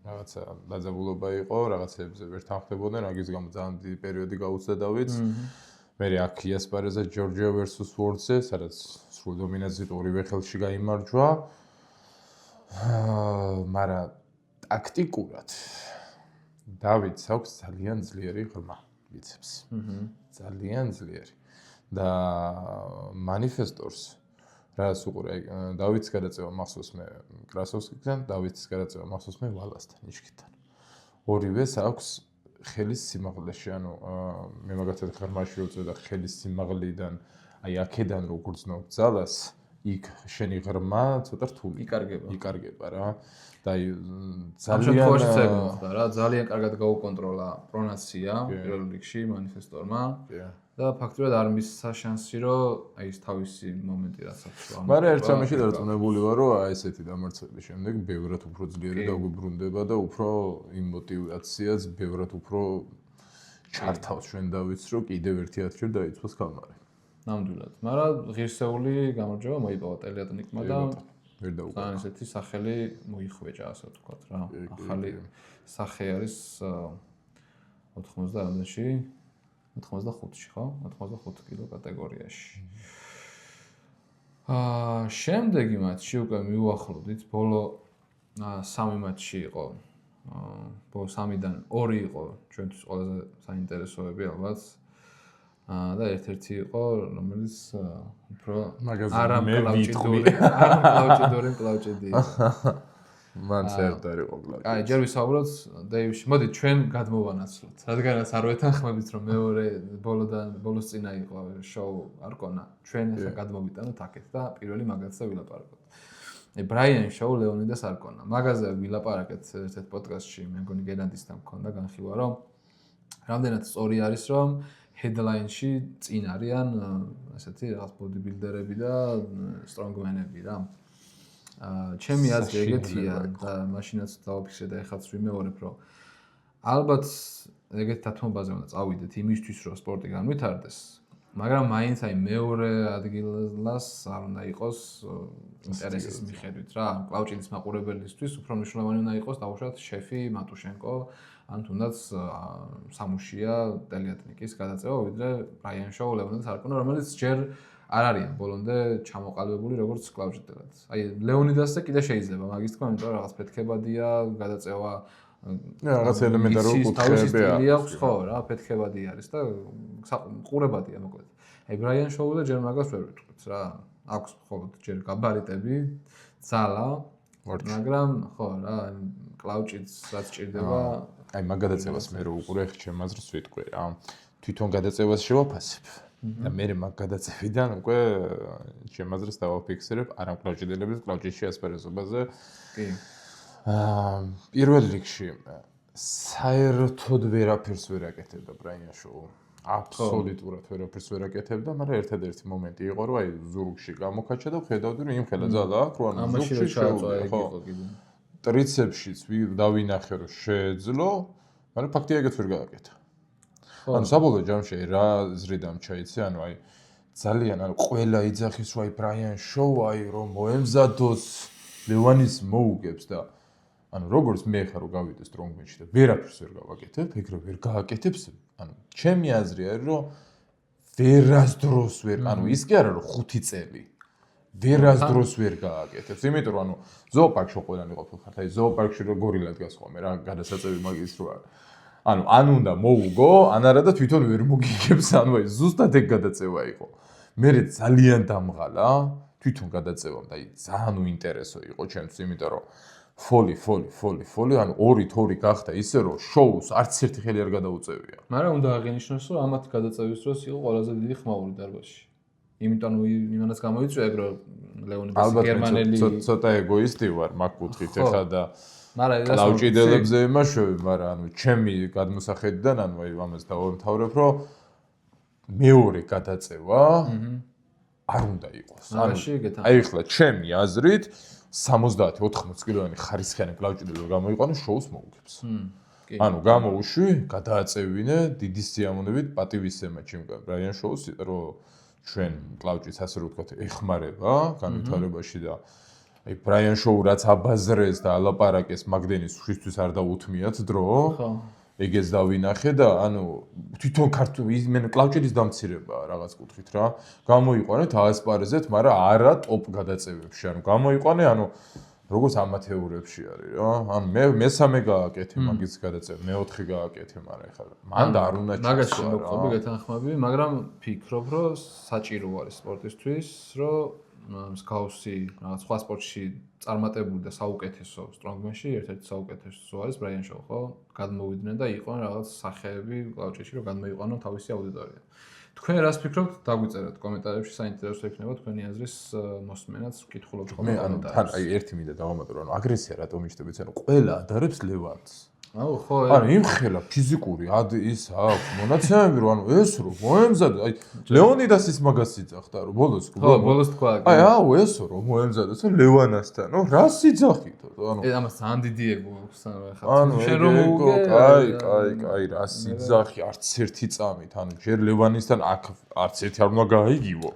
Speaker 2: რაღაცა დაძაბულობა იყო, რაღაცებზე ვერ თანხმდებოდნენ, მაგის გამო ძალიან დიდი პერიოდი გაუწდა დავითს. მე აქ იასპარეზა ჯორჯია versus ვორდზე, სადაც სრულ დომინაციით ორივე ხელში გაიმარჯვა. მაგრამ ტაქტიკურად დავითს აქვს ძალიან ძლიერი ღრმა ბიცეპსი. ძალიან ძლიერი. და манифесторს რაც უყურე დავითის გადაწევა მახსოვს მე კრასოვსკიდან, დავითის გადაწევა მახსოვს მე ვალასთან, ნიშკიდან. ორივეს აქვს ხელის სიმაღლეში, ანუ მე მაგათად ღრმაში ვწევდა ხელის სიმაღლიდან, აი აქედან რო გრძნობ ძალას, იქ შენი ღრმა ცოტა რთული იკარგება რა. და აი
Speaker 1: ძალიან კარგად გაუკონტროლა პრონაცია პირველ რიგში манифесторმა. და ფაქტობრივად არ მისცა შანსი რომ აი ეს თავისი მომენტი რაც აქვს.
Speaker 2: მაგრამ ერთ სამში დარწმუნებული ვარ რომ აი ესეთი დამარცხების შემდეგ ბევრად უფრო ძლიერი დაგვიბრუნდება და უფრო იმ мотивაციას ბევრად უფრო ჩართავს ჩვენ დავიც რომ კიდევ ერთი ათჯერ დაიწყოს კალმარი.
Speaker 1: ნამდვილად. მაგრამ ღირსეული გამარჯვება მოიპოვა ტელიატნიკმა და
Speaker 2: ვერ დაუყარა.
Speaker 1: ძალიან ესეთი სახელი მოიხვეჭა, ასე ვთქვათ რა. ახალი სახე არის 90-ში 85-ში, ხო? 85 კილო კატეგორიაში. შემდეგი მატჩი უკვე მიუახლოვდით, ბოლო 3 მატჩი იყო. ბოლო 3-დან 2 იყო ჩვენთვის ყველაზე საინტერესოები ალბათ. და ერთ-ერთი იყო, რომელიც უფრო კლავჭედი.
Speaker 2: მან საერთოდ იყო კლავჭედი.
Speaker 1: აი, ჯერ ვისაუბროთ დეივში. მოდი ჩვენ გადმოვანაცვლოთ. რადგანაც არ ვეთანხმებით, რომ მეორე ბოლოს წინა იყო შოუ არკონა. ჩვენ ახლა გადმოვიტანოთ აქეთ და პირველი მაგაზე ვილაპარაკოთ. ბრაიან შოუ ლეონიდას არკონა. მაგაზე ვილაპარაკეთ ერთ-ერთ პოდკასტში, მე მგონი გენადისთან მქონდა განხილვა, რომ რამდენად სწორი არის, რომ headline-ში წინ არიან ასეთი რაღაც ბოდიბილდერები და strongman-ები რა. ჩემი აზრი ეგეთია და მაშინაც დავაფიქსე და ეხლაც ვიმეორებ, რომ ალბათ ეგეთ დათმობაზე უნდა წავიდეთ იმისთვის, რომ სპორტი განვითარდეს, მაგრამ მაინც აი მეორე ადგილას არ უნდა იყოს ინტერესის მიხედვით რა. კლავჭიდის მაყურებელისთვის უფრო მნიშვნელოვანი უნდა იყოს დაუშვათ შეფი მატუშენკო ან თუნდაც სამუშია ტელიატნიკის გადაწევა, ვიდრე ბრაიან შოუ ლეონიdas არკონა, რომელიც ჯერ არ არიან ბოლომდე ჩამოყალიბებული როგორც კლავჭიდელად. აი ლეონიდასზე კიდე შეიძლება მაგის თქმა, იმიტომ რომ რაღაც ფეთქებადია გადაწევა
Speaker 2: რაღაც ელემენტარული კუთხეები
Speaker 1: აქვს, ხო რა, ფეთქებადი არის და ყურებადია მოკლედ. აი ბრაიან შოუზე ჯერ მაგას ვერ ვიტყვით რა. აქვს მხოლოდ ჯერ გაბარიტები, ძალა, მაგრამ ხო რა, კლავჭიც რაც ჭირდება.
Speaker 2: აი მაგ გადაწევას მე რო უყურე, ჩემ აზრს ვიტყვი რა. თვითონ გადაწევას შევაფასებ. და მე მაგ გადაწევიდან უკვე ჩემ აზრს დავაფიქსირებ არა კლავჭიდელების კლავჭიდში ასპარეზობაზე.
Speaker 1: კი.
Speaker 2: პირველ რიგში საერთოდ ვერაფერს ვერ აკეთებდა ბრაიან შოუ. აბსოლუტურად ვერაფერს ვერ აკეთებდა, მაგრამ ერთადერთი მომენტი იყო, რომ აი ზურგში გამოკაჩა და ხედავდი, რომ იმხელა ძალა აქვს, რომ ანუ ზურგში შეუძლია, ხო. ტრიცეპშიც დავინახე, რომ შეეძლო, მაგრამ ფაქტია ეგეც ვერ გააკეთა. ანუ საბოლოო ჯამში რა ზრიდან ჩაიცე, ანუ აი ძალიან ანუ ყველა იძახის, რომ აი ბრაიან შოუ აი რომ მოემზადოს ლევანის მოუგებს და ანუ როგორც მე ხარ რომ გავიდე strongman-ში და ვერაფერს ვერ გავაკეთებ, ეგრე ვერ გააკეთებს, ანუ ჩემი აზრი არის რომ ვერასდროს ვერ, ანუ ის კი არა რომ 5 წელი ვერასდროს ვერ გააკეთებს, იმიტომ რომ ანუ ზოოპარკში ყველანი ყოფილხართ, აი ზოოპარკში რო გორილა დგას ხოლმე რა, გადასაწევი მაგის რო არა. ანუ უნდა მოუგო, ან არა და თვითონ ვერ მოგიგებს, ანუ აი ზუსტად ეგ გადაწევა იყო. მე ძალიან დამღალა თვითონ გადაწევამ და აი ძალიან უინტერესო იყო ჩემთვის, იმიტომ რომ ფოლი, ანუ 2 გახდა ისე რომ შოუს არც ერთი ხელი არ გადაუწევია.
Speaker 1: მაგრამ უნდა აღინიშნოს, რომ ამათ გადაწევის დროს იყო ყველაზე დიდი ხმაური დარბაზში. იმიტომ იმანაც გამოიწვია ეგ რომ ლეონიdas გერმანელი
Speaker 2: ცოტა ეგოისტი ვარ მაგ კუთხით ეხლა და კლავჭიდელებზე იმაშვები, მაგრამ ანუ ჩემი გადმოსახედიდან ანუ აი ამას დავამთავრებ, რომ მეორე გადაწევა არ უნდა იყოს. აი ეხლა ჩემი აზრით 70-80 კილოვანი ხარისხიანი კლავჭიდელი გამოიყვანო შოუს მოუგებს. ანუ გამოუშვი, გადააწევინე დიდი სიამოვნებით პატივისცემა ჩემგან ბრაიან შოუს, რომ ჩვენ კლავჭის ასე რომ ვთქვათ, ეხმარება განვითარებაში და აი ბრაიან შოუ რაც აბაზრეს და ალაპარაკეს მაგდენის შვისთვის არ დაუთმიათ დრო. ხო. ეგეც დავინახე და ანუ თვითონ მე კლავჭიდის დამცირებაა რაღაც კუთხით რა. გამოიყვანეთ აასპარეზეთ, მაგრამ არა ტოპ გადაწევებში. ანუ გამოიყვანე, ანუ როგორც ამათეურებში არის რა. ანუ მე მესამე გააკეთე მაგის გადაწევა, მე-4 გააკეთე, მაგრამ ეხლა მან და არ უნდა
Speaker 1: ჩასვა. მაგაში მოყვები გეთანხმები, მაგრამ ფიქრობ, რომ საჭირო არის სპორტისთვის, რომ მსგავსი რაღაც სხვა სპორტში წარმატებული და საუკეთესო strongman-ში ერთ-ერთი საუკეთესო არის ბრაიან შოუ, ხო? გადმოვიდნენ და იყვნენ რაღაც სახეები კლავჭიში, რომ გადმოიყვანონ თავისი აუდიტორია. თქვენ რას ფიქრობთ? დაგვიწერეთ კომენტარებში, საინტერესო იქნება თქვენი აზრის მოსმენაც, ვკითხულობთ კომენტარებში.
Speaker 2: მე ანუ თან აი ერთი მინდა დავამატო, რომ აგრესია რატომ იჭდებით, ანუ ყველა ადარებს ლევანს.
Speaker 1: აუ ხო
Speaker 2: ანუ იმხელა ფიზიკური ის აქვს მონაცემები რომ ანუ ეს რომ მოემზადა აი ლეონიდასის მაგას იძახდა რომ ბოლოს
Speaker 1: ბოლოს თქვა
Speaker 2: აი აუ ეს რომ მოემზადა ლევანასთან ნუ რას იძახითო ანუ
Speaker 1: ამას ძალიან დიდი ეგო აქვს
Speaker 2: ანუ შენ რომ მოუგე კაი რას იძახი არც ერთი წამით ანუ ჯერ ლევანისთან აქ არც ერთი არ უნდა გაიგივო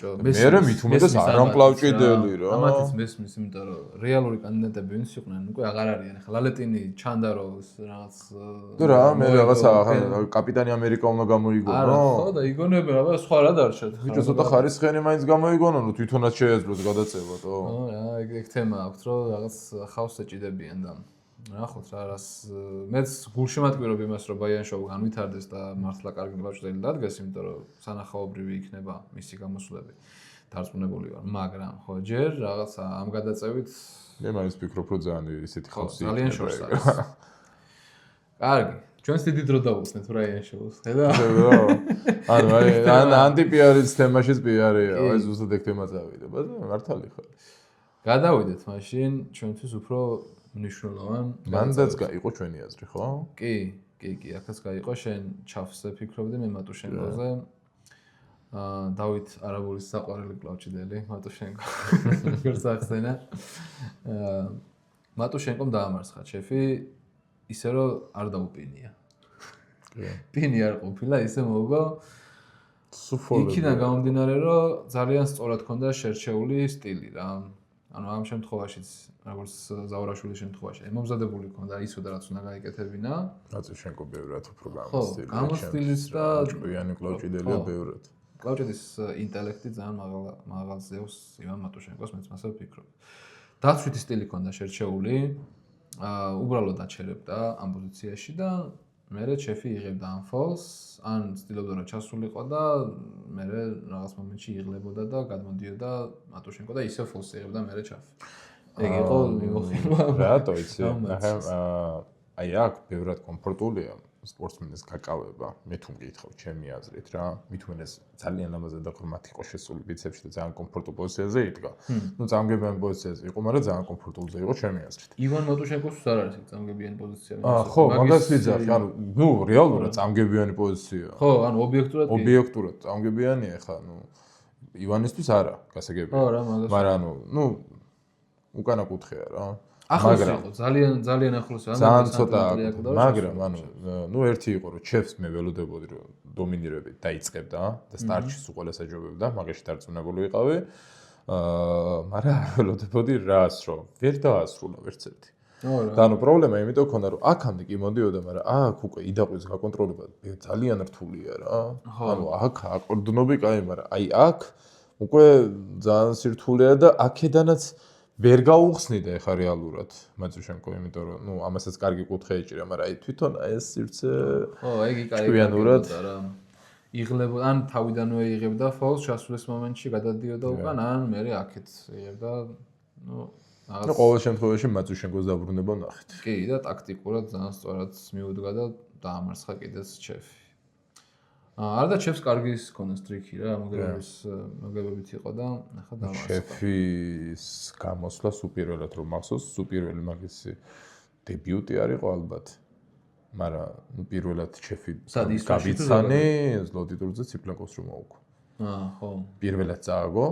Speaker 2: მე მით უმეტეს არამკლავჭიდელი რა
Speaker 1: ამათიც მესმის იმიტომ რომ რეალური კანდიდატები ვინც იყვნენ უკვე აღარ არიან ახლა ლალეტინი ჩანდა რომ რაღაც
Speaker 2: თუ რა მე რაღაცა კაპიტანი ამერიკა უნდა გამოიგონო
Speaker 1: არა ხო და იგონებენ აბა სხვა რა დარჩათ
Speaker 2: ბიჭო ცოტა ხარისხიანი მაინც გამოიგონო რომ თვითონაც შეეძლოს გადაწევათო
Speaker 1: ხო რა ეგ თემა აქვს რომ რაღაც ხავს ეჭიდებიან და ნახოთ რა რას მეც გულში მატკვირობ იმას რომ ბაიანშოვი განვითარდეს და მართლა კარგი კლავჭიდელი დადგეს იმიტომ რომ სანახაობრივი იქნება მისი გამოსვლები დარწმუნებული ვარ მაგრამ ხო ჯერ რაღაცა ამ გადაწევით
Speaker 2: მე მაინც ვფიქრობ რომ ძალიან ისეთი ხავსი
Speaker 1: ძალიან შორს არის კარგი ჩვენს დიდი დრო დავუხსნეთ ბაიანშოვს ხედა
Speaker 2: ანუ აი ანტიპიარის თემაშიც პიარია აი ზუსტად ეგ თემა წავიდა მაგრამ მართალი ხარ
Speaker 1: გადავიდეთ მაშინ ჩვენთვის უფრო მნიშვნელოვან
Speaker 2: მანდაც გაიყო ჩვენი აზრი ხო?
Speaker 1: კი, აქაც გაიყო შენ ჩავსე ფიქრობდი მე მატუშენკოზე. დავით არაბულის საყვარელი კლავჭიდელი მატუშენკო. როგორც ახსენა. მატუშენკომ დაამარცხა შეფი ისე რომ არ დაუპინია. პინი არ ყოფილა ისე მოგო იქიდან გამომდინარე რომ ძალიან სწორად ქონდა შერჩეული სტილი რა. ანუ ამ შემთხვევაშიც როგორც ზაურაშვილის შემთხვევაში ემომზადებული ქონდა ისო და რაც უნდა გაიკეთებინა.
Speaker 2: მატუშენკო ბევრად უფრო გამოსტილი.
Speaker 1: ხო, გამოსტილის და
Speaker 2: ჭკვიანი კლავჭიდელია ბევრად.
Speaker 1: კლავჭიდის ინტელექტი ძალიან მაღალ ზევს ივან მატუშენკოს მეც მასე ვფიქრობ. დაცვითი სტილი ქონდა შერჩეული. უბრალოდ აჩერებდა ამ პოზიციაში და მერე შეფი იღებდა ამ ფოლს, ან ცდილობდა რომ ჩასულიყო და მერე რაღაც მომენტში იღლებოდა და გადმოდიოდა მატუშენკო და ისე ფოლს იღებდა მერე ჩაფი. ეგ იყო მიმოხილვა.
Speaker 2: რატო იცი? აი აქ ბევრად კომფორტულია სპორტსმენის გაკავება. მე თუ მგითხავ ჩემი აზრით რა, მithumenes ძალიან ლამაზად აქვს მათი იყო შესული ბიცეპსში და ძალიან კომფორტულ პოზიციაზე იდგა. ნუ წამგებიან პოზიციაზე იყო, მაგრამ ძალიან კომფორტულზე იყო ჩემი აზრით.
Speaker 1: ივან მატუშენკოს არ არის ეგ წამგებიანი პოზიცია.
Speaker 2: ხო, მაგას ვიძახი, ანუ ნუ რეალურად წამგებიანი პოზიციაა.
Speaker 1: ხო, ანუ
Speaker 2: ობიექტურად წამგებიანია ხა, ნუ ივანისთვის არა, გასაგებია.
Speaker 1: ხო რა, მაგას.
Speaker 2: მაგრამ ნუ უკანა კუთხეა რა.
Speaker 1: მაგრამ ძალიან ახლოს რა
Speaker 2: ძალიან ცოტა მაგრამ ანუ ნუ ერთი იყო რომ ჩეფს მე ველოდებოდი რომ დომინირებით დაიწყებდა და სტარტში უყოლეს აჯობებდა მაგაში დარწმუნებული ვიყავი მაგრამ არ ველოდებოდი რას რომ ვერ დაასრულა ვერც ერთი და ანუ პრობლემა იმიტომ ქონდა რომ აქამდე კი მოდიოდა მაგრამ აქ უკვე იდაყვის გაკონტროლება ძალიან რთულია რა ანუ აქ აკორდონები კაი მაგრამ აი აქ უკვე ძალიან სირთულეა და აქედანაც ვერ გაუხსნიდა ეხა რეალურად მატუშენკო, იმიტომ რომ ნუ ამასაც კარგი კუთხე ეჭირა, მაგრამ აი თვითონ ეს სივრცე
Speaker 1: ხო, ეგ იკარგებოდა რა. იღლებოდა, ან თავიდანვე იღებდა ფოლს ჩასვლის მომენტში გადადიოდა უკან, ან მერე აქეთ იღებდა, ნუ
Speaker 2: რაღაც. ნუ ყოველ შემთხვევაში მატუშენკოს დაბრუნება ნახეთ.
Speaker 1: კი, და ტაქტიკურად ძალიან სწორად მიუდგა და დაამარცხა კიდეც ჩეფი. არა და ჩეფს კარგი ჰქონდა სტრიქი რა, მოგებებით იყო და ახლა დამარცხა.
Speaker 2: ჩეფის გამოსვლა სუპირველად რომ მახსოვს, სუპირველი მაგისი დებიუტი არ იყო ალბათ. მაგრამ ნუ პირველად ჩეფი გავიცანი ზლოტიტურზე ციპლაკოს რომ მოუგო.
Speaker 1: ხო.
Speaker 2: პირველად წააგო,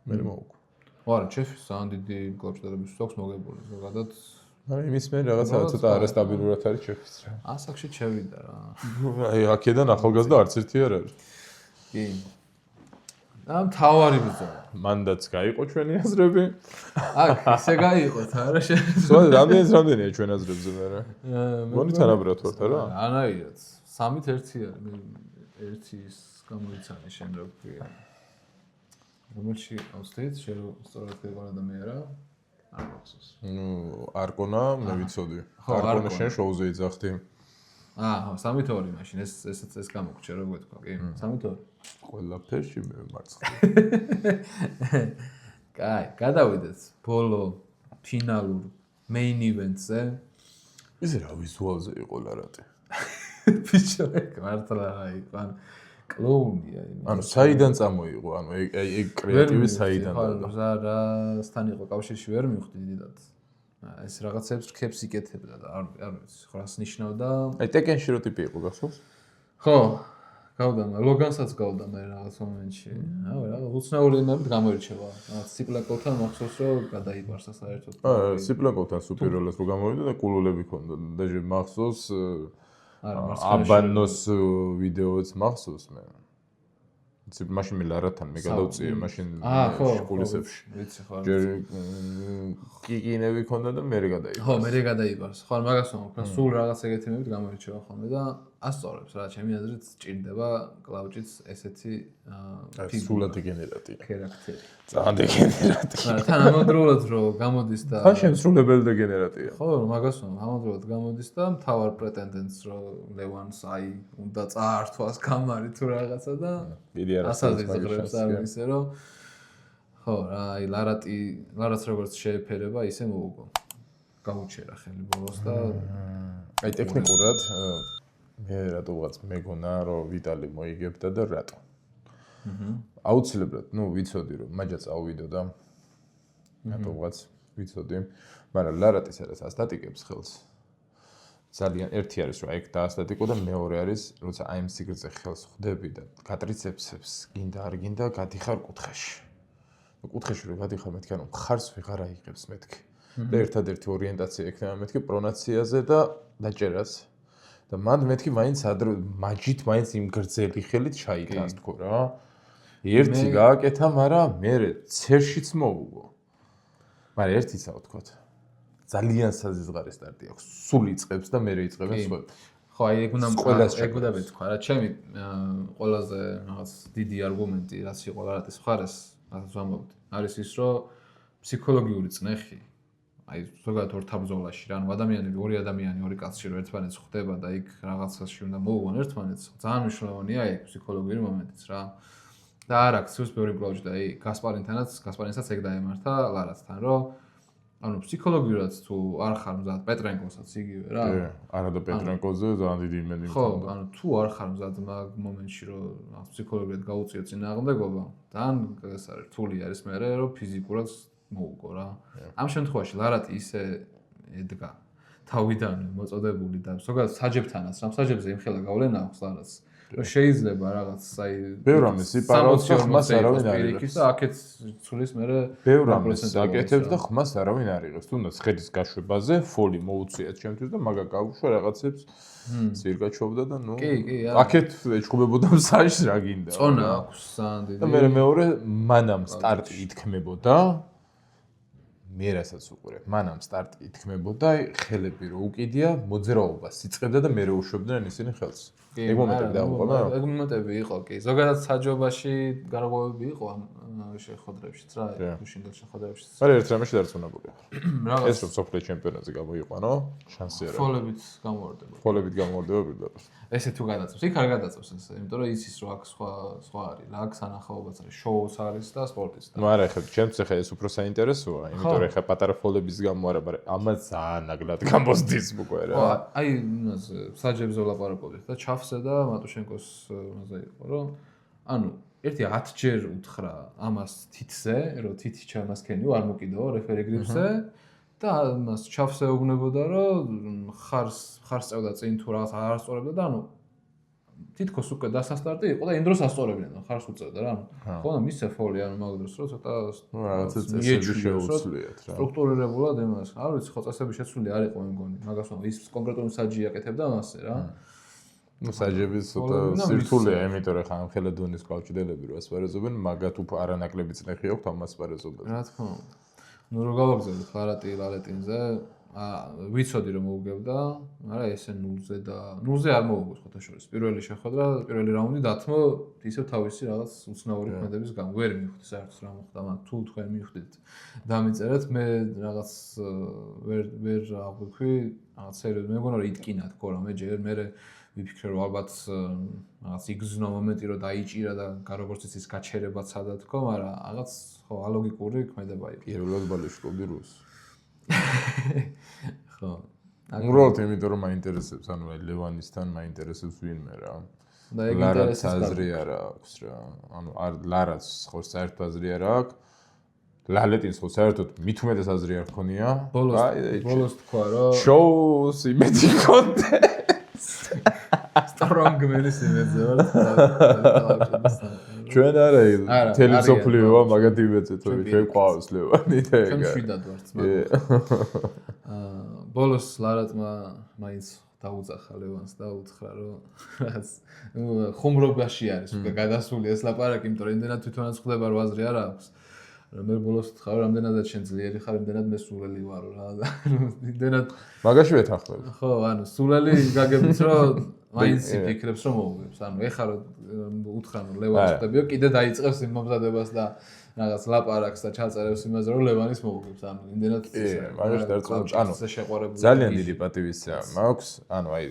Speaker 2: მე მოუგო.
Speaker 1: არა, ჩეფის ძალიან დიდი კლავჭიდელების აქვს მოგებული, ზოგადად
Speaker 2: მაგრამ იმის მე რაღაცა ცოტა არასტაბილურად არის ჩეფიც რა.
Speaker 1: ასაკში ჩევიდა რა.
Speaker 2: აი აქედან ახალგაზრდა არც ერთი არ არის.
Speaker 1: კი. და მთავარი ბრძოლა.
Speaker 2: მანდაც გაიყო ჩვენი აზრები.
Speaker 1: აქ ისე გაიყოთ არა შენ.
Speaker 2: სწორედ რამდენია ჩვენ აზრებზე მე რა. მონი თანაბრად ვართ არა?
Speaker 1: ანაირად. 3-1 არის. მე ერთის გამოიცანე შენ რა ვქია. რომელში ავსდეთ შენ სწორად გეყონა და მე რა. არ მახსოვს.
Speaker 2: ნუ არკონა მე ვიცოდი. არკონა შენ შოუზე იძახდი.
Speaker 1: ხო, 3-2 მაშინ ეს გამოგჭე რო გეთქვა, კი? 3-2.
Speaker 2: ყველაფერში მე მარცხნივ.
Speaker 1: კაი, გადავიდეთ ბოლო ფინალურ main event-ზე.
Speaker 2: ისე რა ვიზუალზე იყო ლარატი.
Speaker 1: ბიჭო, მართლა იყო, ანუ კლოუნია იმის.
Speaker 2: ანუ საიდან წამოიღო? ანუ ეგ კრეატივი საიდან?
Speaker 1: ხო, რასთან იყო კავშირში ვერ მივხვდი დიდად. ეს რაღაცებს რქებს იკეთებდა და არ ვიცი, ხო რას ნიშნავდა.
Speaker 2: აი ტეკენში რო ტიპი იყო გახსოვს?
Speaker 1: ხო, გავდა, ლოგანსაც გავდა მე რაღაც მომენტში. რა, უცნაური იმებით გამოირჩევა. რაღაც სიპლაკოთან მახსოვს რომ გადაიბარსა საერთოდ.
Speaker 2: სიპლაკოთან სუპეროლას რო გამოვიდა და კულულები ქონდა. და მახსოვს აბანოს ვიდეოც მახსოვს მე. მაშინ მე ლარათან მე გადავწიე მაშინ სკოლისებში.
Speaker 1: ვიცი ხო.
Speaker 2: ჯერ კიკინები ქონდა და მე გადაიბარს.
Speaker 1: ხო, მე გადაიბარს. ხო, მაგას ვამბობ, სულ რაღაც ეგეთი იმებით გამოირჩევა ხოლმე და ასწორებს რა, ჩემი აზრით ჭირდება კლაუჭიც ესეთი
Speaker 2: სულად დეგენერატია.
Speaker 1: ქარაქტერი.
Speaker 2: ძალიან დეგენერატია.
Speaker 1: თან ამავდროულად რო გამოდის და
Speaker 2: ხან შემსრულებელი დეგენერატია.
Speaker 1: ხო, მაგას ვამბობ, ამავდროულად გამოდის და მთავარ პრეტენდენტს რო ლევანს აი უნდა წაართვას კამარი თუ რაღაცა და ასაზრდებს არ ვიცი რომ ხო რა აი ლარაც როგორც შეეფერება ისე მოუგო გაუჩერა ხელი ბოლოს და
Speaker 2: აი ტექნიკურად მე რატოღაც მეგონა რომ ვიტალი მოიგებდა და რატო აუცილებლად ვიცოდი რომ მაჯა წავიდო და რატოღაც ვიცოდი მაგრამ ლარატის არის ასტატიკებს ხელს ძალიან ერთი არის რომ ეგ დაასტატიკო და მეორე არის როცა აი ამ სიგრძე ხელს ხვდები და გატრიცეპსებს გინდა არ გინდა გადიხარ კუთხეში კუთხეში რომ გადიხარ მეთქი ანუ მხარს ვეღარ აიღებს მეთქი და ერთადერთი ორიენტაცია ექნება მეთქი პრონაციაზე და დაჭერას და მანდ მეთქი მაინც მაჯით მაინც იმ გრძელი ხელით ჩაიტანს თქო რა ერთი გააკეთა მაგრამ მე ცერშიც მოუგო მაგრამ ერთისა ვთქვათ ძალიან საზღარი სტარტი აქვს. სულ იწყებს და მერე იწყებენ სხვა.
Speaker 1: ხო, აი ეგ უნდა ვეთქვა რა, ჩემი ყველაზე რაღაც დიდი არგუმენტი რაც იყო ლარატის მხარეს, რასაც ვამბობთ, არის ის, რომ ფსიქოლოგიური წნეხი, აი ზოგადად ორ თაბრძოლაში რა, ანუ ორი ადამიანი, ორი კაცი რომ ერთმანეთს ხვდება და იქ რაღაცაში უნდა მოუგონ ერთმანეთს, ძალიან მნიშვნელოვანია ეგ ფსიქოლოგიური მომენტიც რა. და არ აქვს სულს ბევრი პროჯექტი და აი გასპარინსაც ეგ დაემართა ლარატთან, რომ ანუ ფსიქოლოგიურად თუ არ ხარ მზად პეტრენკოსაც იგივე რა.
Speaker 2: არა და პეტრენკოზე ძალიან დიდი იმედი
Speaker 1: მქონდა. ხო, ანუ თუ არ ხარ მზად მაგ მომენტში რომ ფსიქოლოგიურად გაუწიო წინააღმდეგობა, ძალიან ეს არის რთული არის მე რომ ფიზიკურად მოუგო რა. ამ შემთხვევაში ლარატი ისე ედგა თავიდან მოწოდებული და ზოგადად საჯებთანაც, რამ საჯებზე იმხელა გავლენა აქვს ლარატს. რომ შეიძლება რაღაც აი
Speaker 2: ბევრ ამის იპარავს და ხმას არავინ არ იღებს
Speaker 1: და აქეთ ცulis მე
Speaker 2: ბევრ ამის აკეთებს და ხმას არავინ არ იღებს თუნდაც ხედის გაშვებაზე ფოლი მოუწიათ ჩემთვის და მაგა გავუშვა რაღაცებს ზირგაჩობდა და ნუ აქეთ ეჭუბებოდა მსაჯს რა გინდა
Speaker 1: წონა აქვს ძალიან დიდი
Speaker 2: და მე მეორე მანამ სტარტი ითქმებოდა მე რასაც უყურებ მანამ სტარტი ითქმებოდა ხელები რო უკიდია მოძრაობას იწყებდა და მე რო უშვებდნენ ისინი ხელს ეგ მომენტები დაუყონა
Speaker 1: ეგ მომენტები იყო კი ზოგადად საჯობაში გარღვევები იყო ამ შეხვედრებშიც რა გუშინდელ შეხვედრებშიც
Speaker 2: მაგრამ ერთ რამეში დარწმუნებული ხარ ეს რომ სოფლიო ჩემპიონატზე გამოიყვანო შანსი არა ფოლებით გამოვარდება პირდაპირ
Speaker 1: ესე თუ გადაწევს იქ არ გადაწევს ესე იმიტომ რომ იცის რომ აქ სხვა არის რა აქ სანახაობაც არის შოუს არის და სპორტიც და
Speaker 2: მაგრამ ხა ჩემს ხა ეს უფრო საინტერესოა იმიტომ რომ ხა პატარა ფოლების გამო არა მაგრამ ამას ძალიან ნაკლად გამოსდის უკვე რა
Speaker 1: აი იმაზე საჯებზე ვლაპარაკობთ და ჩავსე და მატუშენკოს მასე იყო რომ ანუ ერთი 10 ჯერ უთხრა ამას თითზე რომ თითი ჩამასქენიო არ მოკიდაო რეფერი გრიფზე და მას ჩავსეუბნებოდა რომ ხარს წევდა წინ თუ რაღაც არ ასწორებდა და ანუ თითქოს უკვე დასასტარტი იყო და იმ დროს ასწორებდნენ და ხარს უწევდა რა ანუ ხო მისცე ფოლი ანუ მაგ დროს რომ ცოტა
Speaker 2: რაღაცა წესები შეუცვლიათ რა
Speaker 1: სტრუქტურირებულად იმას არ ვიცი ხო წესები შეცვლილი არ იყო მე მგონი მაგას რომ ის კონკრეტული საჯი აკეთებდა მასე რა
Speaker 2: ну საჯების ცოტა სირთულეა იმიტომ რომ ხა ამ ხელადონის კავშირდელები რო ასპარეზობენ მაგათ უფრო არანაკლები წნეხი აქვს ამ ასპარეზობაზე
Speaker 1: რა თქმა უნდა ну რო გავაგზავნოთ ლარატინზე ვიცოდი რომ მოუგებდა მაგრამ ესე ნულზე და ნულზე არ მოუგოს ხოთა შორის პირველი შეხვედრა პირველი რაუნდი დათმო ისევ თავისი რაღაც უცნაური ქმედების გამო ვერ მივხვდი საერთოდ რა მოხდა მაგრამ თუ თქვენ მივხვდით დამიწერეთ მე რაღაც ვერ აღვიქვი რაღაც სერიოზულად მე მგონა რომ იტკინა თქო რა მე ჯერ მე ვიფიქრე რომ ალბათ რაღაც იგზნო მომენტი რომ დაიჭირა და როგორც ის გაჩერებაც სადა თქო მაგრამ რაღაც ხო ალოგიკური ქმედება იყო
Speaker 2: პირველად ბალიშკობდი რუს
Speaker 1: ხო
Speaker 2: უბრალოდ იმიტომ რომ მაინტერესებს ანუ ლევანისთან მაინტერესებს ვინმე რა და ეგ ინტერესებს აზრი არა აქვს რა ანუ არ ლარაც ხო საერთოდ აზრი არა აქვს ლალეტინს ხო საერთოდ მით უმეტეს აზრი არ ქონია.
Speaker 1: ბოლოს თქვა რომ
Speaker 2: შოუს იმედი კონტე.
Speaker 1: strong melis იმედზე ვარ.
Speaker 2: ჩვენ არა თელესოფლიოა მაგათი იმედზე თორე ჩვენ ყავს ლევანი და ეგა.
Speaker 1: ჩვენ შვიდად ვართ მაგრამ ბოლოს ლარატმა მაინც დაუძახა ლევანს და უთხრა რომ რაღაც ხუმრობაში არის უკვე გადასული ეს ლაპარაკი, იმიტომ რომ იმდენად თვითონაც ხდება რომ აზრი არ აქვს. მე ბოლოს ვთქვა რომ რამდენადაც შენ ძლიერი ხარ, იმდენად მე სულელი ვარო რა და იმდენად
Speaker 2: მაგაში ვეთანხმებ.
Speaker 1: ხო, ანუ სულელი გაგებით რომ მაინც იფიქრებს რომ მოუგებს. ანუ ეხლა რომ უთხრან რომ ლევანს ხდებიო, კიდე დაიწყებს იმ მომზადებას და რაღაც ლაპარაკს და ჩაწერებს იმაზე რომ ლევანის მოუგებს. ანუ იმდენად
Speaker 2: მაგაში დარწმუნებული. ანუ ძალიან დიდი პატივისცემა მაქვს. ანუ აი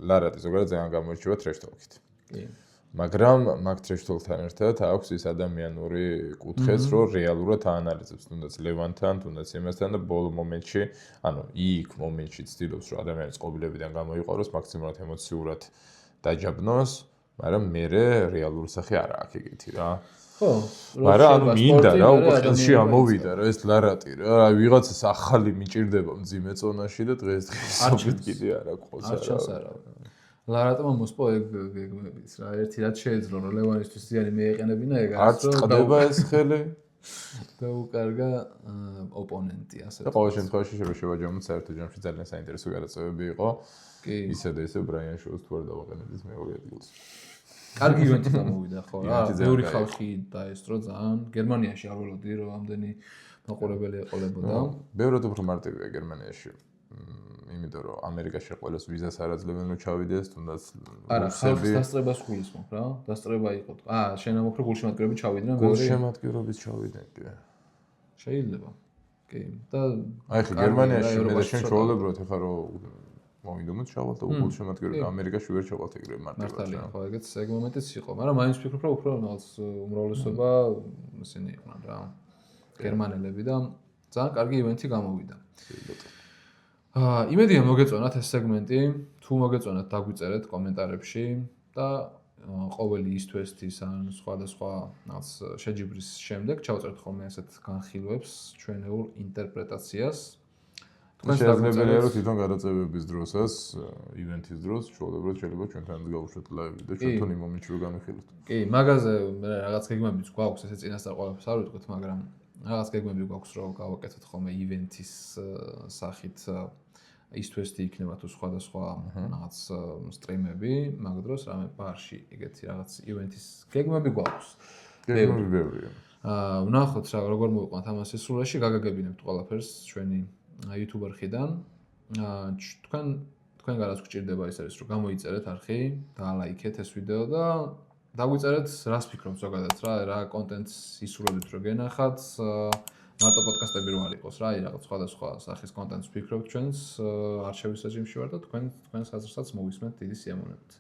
Speaker 2: ლარატი ზოგადად ძალიან გამოირჩევა ტრეშ-თოლკით. კი. მაგრამ მაგ ტრეშ-თოლკთან ერთად აქვს ის ადამიანური კუთხეც, რომ რეალურად აანალიზებს თუნდაც ლევანთან, თუნდაც იმასთან და ბოლო მომენტში, ანუ იქ მომენტში ცდილობს რომ ადამიანის ყოფილებიდან გამოიყაროს, მაქსიმალურად ემოციურად დაჯაბნოს, მაგრამ მერე რეალური სახე არა აქ ეგეთი რა. ხო, მაგრამ ანუ მინდა რა უკვე ხელში ამოვიდა რა ეს ლარატი რა, აი ვიღაცას ახალი მიჭირდება მძიმე წონაში და დღეს-დღეობით კიდე არა ყავს
Speaker 1: არა. ლარატმა მოსპო ეგ გეგმებიც რა, ერთი რაც შეეძლო რომ ლევანისთვის ზიანი მეეყენებინა ეგ არის
Speaker 2: რომ ხდება ეს ხელი
Speaker 1: და უკარგა ოპონენტი ასე.
Speaker 2: და ყოველ შემთხვევაში შევაჯამოთ საერთო ჯამში ძალიან საინტერესო გადაწყვეტები იყო. კი. ისე და ისე ბრაიან შოუს თუ არ დავაყენებთ მეორე ადგილს.
Speaker 1: კარგი ივენთი გამოვიდა ხო რა. ბევრი ხალხი დაესწრო ძალიან. გერმანიაში არ ველოდი რომ ამდენი მაყურებელი ეყოლებოდა.
Speaker 2: ბევრად უფრო მარტივია გერმანიაში. იმიტომ რომ ამერიკაში ყველას ვიზას არ აძლევენ რომ ჩავიდეს, თუნდაც
Speaker 1: არა, ხალხს დასწრებას გულისხმობ რა. დასწრება იყო. შენ ამოქრო გულშემატკივრობით ჩავიდნენ,
Speaker 2: გულშემატკივრობით ჩავიდნენ კი.
Speaker 1: შეიძლება. კი. და
Speaker 2: აი ხე გერმანიაში მე და შენ ჩავალებროთ ახლა რომ მოვიდომოთ ჩავალ და გულშემატკივრობით ამერიკაში ვერ ჩავალთ ეგრე მარტივად.
Speaker 1: მართალია, ხო, ეგეც ეგ მომენტიც იყო, მაგრამ მაინც ვფიქრობ რომ უფრო რაღაც უმრავლესობა ისინი იყვნენ რა. გერმანელები და ძალიან კარგი ივენთი გამოვიდა. იმედია მოგეწონათ ეს სეგმენტი, თუ მოგეწონათ დაგვიწერეთ კომენტარებში და ყოველი ის თუ ესთვის ან სხვადასხვა რაღაც შეჯიბრის შემდეგ ჩავწერთ ხოლმე ასეთ განხილვებს ჩვენეულ ინტერპრეტაციას.
Speaker 2: თქვენ შეგვიძლია რომ თვითონ გადაწევების დროსაც, ივენთის დროს, ჩვეულებრივად შეიძლება ჩვენთან გავუშვათ ლაივი და ჩვენთან იმ მომენტში რომ განვიხილოთ.
Speaker 1: კი, მაგაზე რაღაც გეგმებიც გვაქვს, ესე წინასწარ ყველაფერს არ ვიტყვით, მაგრამ რაღაც გეგმები გვაქვს რომ გავაკეთოთ ხოლმე ივენთის სახით ის თუ ესეთი იქნება თუ სხვადასხვა რაღაც სტრიმები, მაგ დროს რამე ბარში ეგეთი რაღაც ივენთის გეგმები გვაქვს.
Speaker 2: გეგმები ბევრია.
Speaker 1: ვნახოთ რა როგორ მოვიყვანთ ამას სისრულეში, გაგაგებინებთ ყველაფერს ჩვენი YouTube არხიდან. თქვენ გარაც გჭირდება ის არის რომ გამოიწერეთ არხი, დაალაიქეთ ეს ვიდეო და დაგვიწერეთ რას ფიქრობთ ზოგადად რა კონტენტს ისურვებთ რომ გენახათ. მარტო პოდკასტები რო არ იყოს რა, რაღაც სხვადასხვა სახის კონტენტს ვფიქრობთ ჩვენს არჩევის რეჟიმში ვარ და თქვენს აზრსაც მოვისმენთ დიდი სიამოვნებით.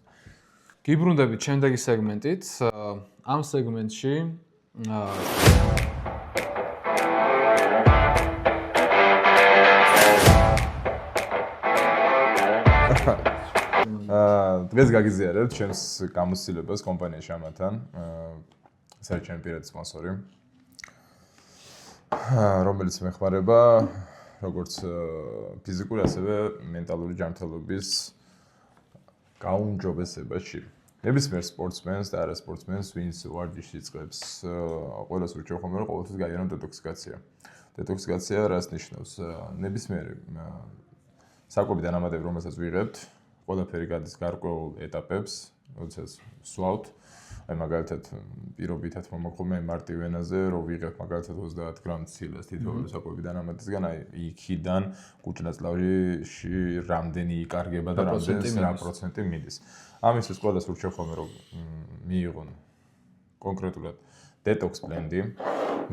Speaker 1: გიბრუნდებით შემდეგი სეგმენტით. ამ სეგმენტში
Speaker 2: დღეს გაგიზიარებთ ჩემს გამოცდილებას კომპანია შამათან. ეს არის ჩემი პირადი სპონსორი. რომელიც მეხმარება როგორც ფიზიკური, ასევე მენტალური ჯანმრთელობის გაუმჯობესებაში. ნებისმიერ სპორტსმენს და არა სპორტსმენს, ვინც ვარჯიშს იწყებს, ყველას ურჩევ ხოლმე რომ ყოველთვის გაიარონ დეტოქსიკაცია. დეტოქსიკაცია რას ნიშნავს? ნებისმიერი საკვები დანამატები, რომელსაც ვიღებთ, ყველაფერი გადის გარკვეულ ეტაპებს, როდესაც სვავთ. აი მაგალითად პირობითად მომაყოლე მარტივ ენაზე რომ ვიღებ მაგალითად 30 გრამ ცილას თითოეული საკვები დანამატისგან, აი იქიდან კუჭნაწლავში რამდენი იკარგება და რამდენი რა პროცენტი მიდის. ამისთვის ყველას ურჩევ ხოლმე რომ მიიღონ კონკრეტულად detox blend-ი.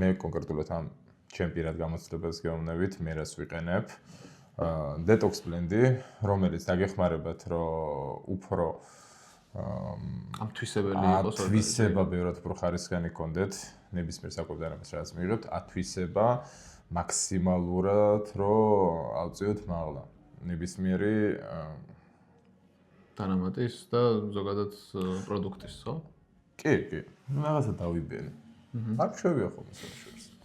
Speaker 2: მე კონკრეტულად ამ ჩემ პირად გამოცდილებას გეუბნებით, მე რას ვიყენებ. detox blend-ი, რომელიც დაგეხმარებათ რომ უფრო
Speaker 1: ამ თვისებელი იყოს
Speaker 2: თვისება ბევრად უფრო ხარისხიანი გქონდეთ ნებისმიერ საკვებ დანამატს რაც მიიღებთ ათვისება მაქსიმალურად რომ ავწიოთ მაღლა ნებისმიერი
Speaker 1: დანამატის და ზოგადად პროდუქტის, ხო?
Speaker 2: კი, რაღაცა დავიბენ. არ შევია ხოლმე საერთოდ.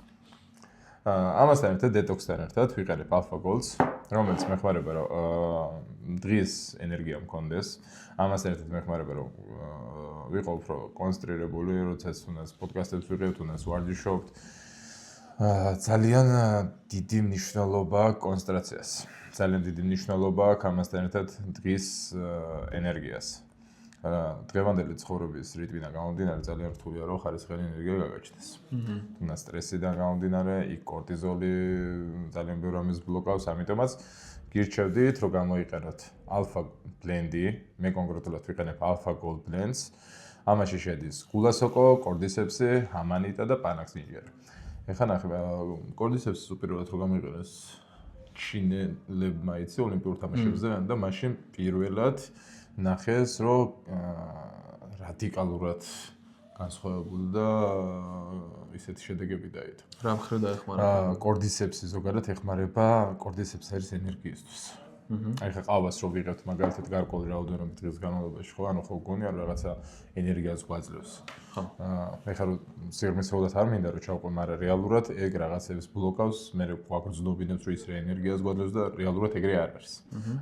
Speaker 2: ამასთან ერთად დეტოქსთან ერთად ვიყენებ Alpha Golds, რომელიც მეხმარება რომ დღის ენერგია მქონდეს. ამასთან ერთად მეხმარება რომ ვიყო უფრო კონცენტრირებული, როდესაც უნდას პოდკასტებს ვიღებთ, უნდას ვარჯიშობთ. ძალიან დიდი მნიშვნელობა კონცენტრაციას. ძალიან დიდი მნიშვნელობა ამასთან ერთად დღის ენერგიას. დღევანდელი ცხოვრების რიტმიდან გამომდინარე ძალიან რთულია რომ ხარისხიანი ენერგია გაგაჩნდეს. თუნდაც სტრესიდან გამომდინარე, იქ კორტიზოლი ძალიან ბევრ ამის ბლოკავს, ამიტომაც გირჩევდით რომ გამოიყენოთ Alpha Blend-ი, მე კონკრეტულად ვიყენებ Alpha Gold Blends. ამაში შედის გულასოკო, კორდისეპსი, ამანიტა და პანაქსინჯერი. ეხლა ნახე, კორდისეპსი უპირველად რომ გამოიყენეს ჩინელებმა იცი ოლიმპიურ თამაშებზე და მაშინ პირველად ნახეს რომ რადიკალურად განსხვავებული და ისეთი შედეგები დაედო.
Speaker 1: რა მხრე დაეხმარება?
Speaker 2: კორდისეპსი ზოგადად ეხმარება, კორდისეპსი არის ენერგიისთვის. აი ხა ყავას რო ვიღებთ მაგალითად გარკვეული რაოდენობით დღის განმავლობაში, ხო, ანუ ხო გონია რომ რაღაცა ენერგიას გვაძლევს.
Speaker 1: ხო.
Speaker 2: ეხლა რომ სიღრმისეულად არ მინდა რომ ჩავყვე, მაგრამ რეალურად ეგ რაღაცებს ბლოკავს, მე გვაგრძნობინებს რომ ის რა ენერგიას გვაძლევს და რეალურად ეგრე არ არის.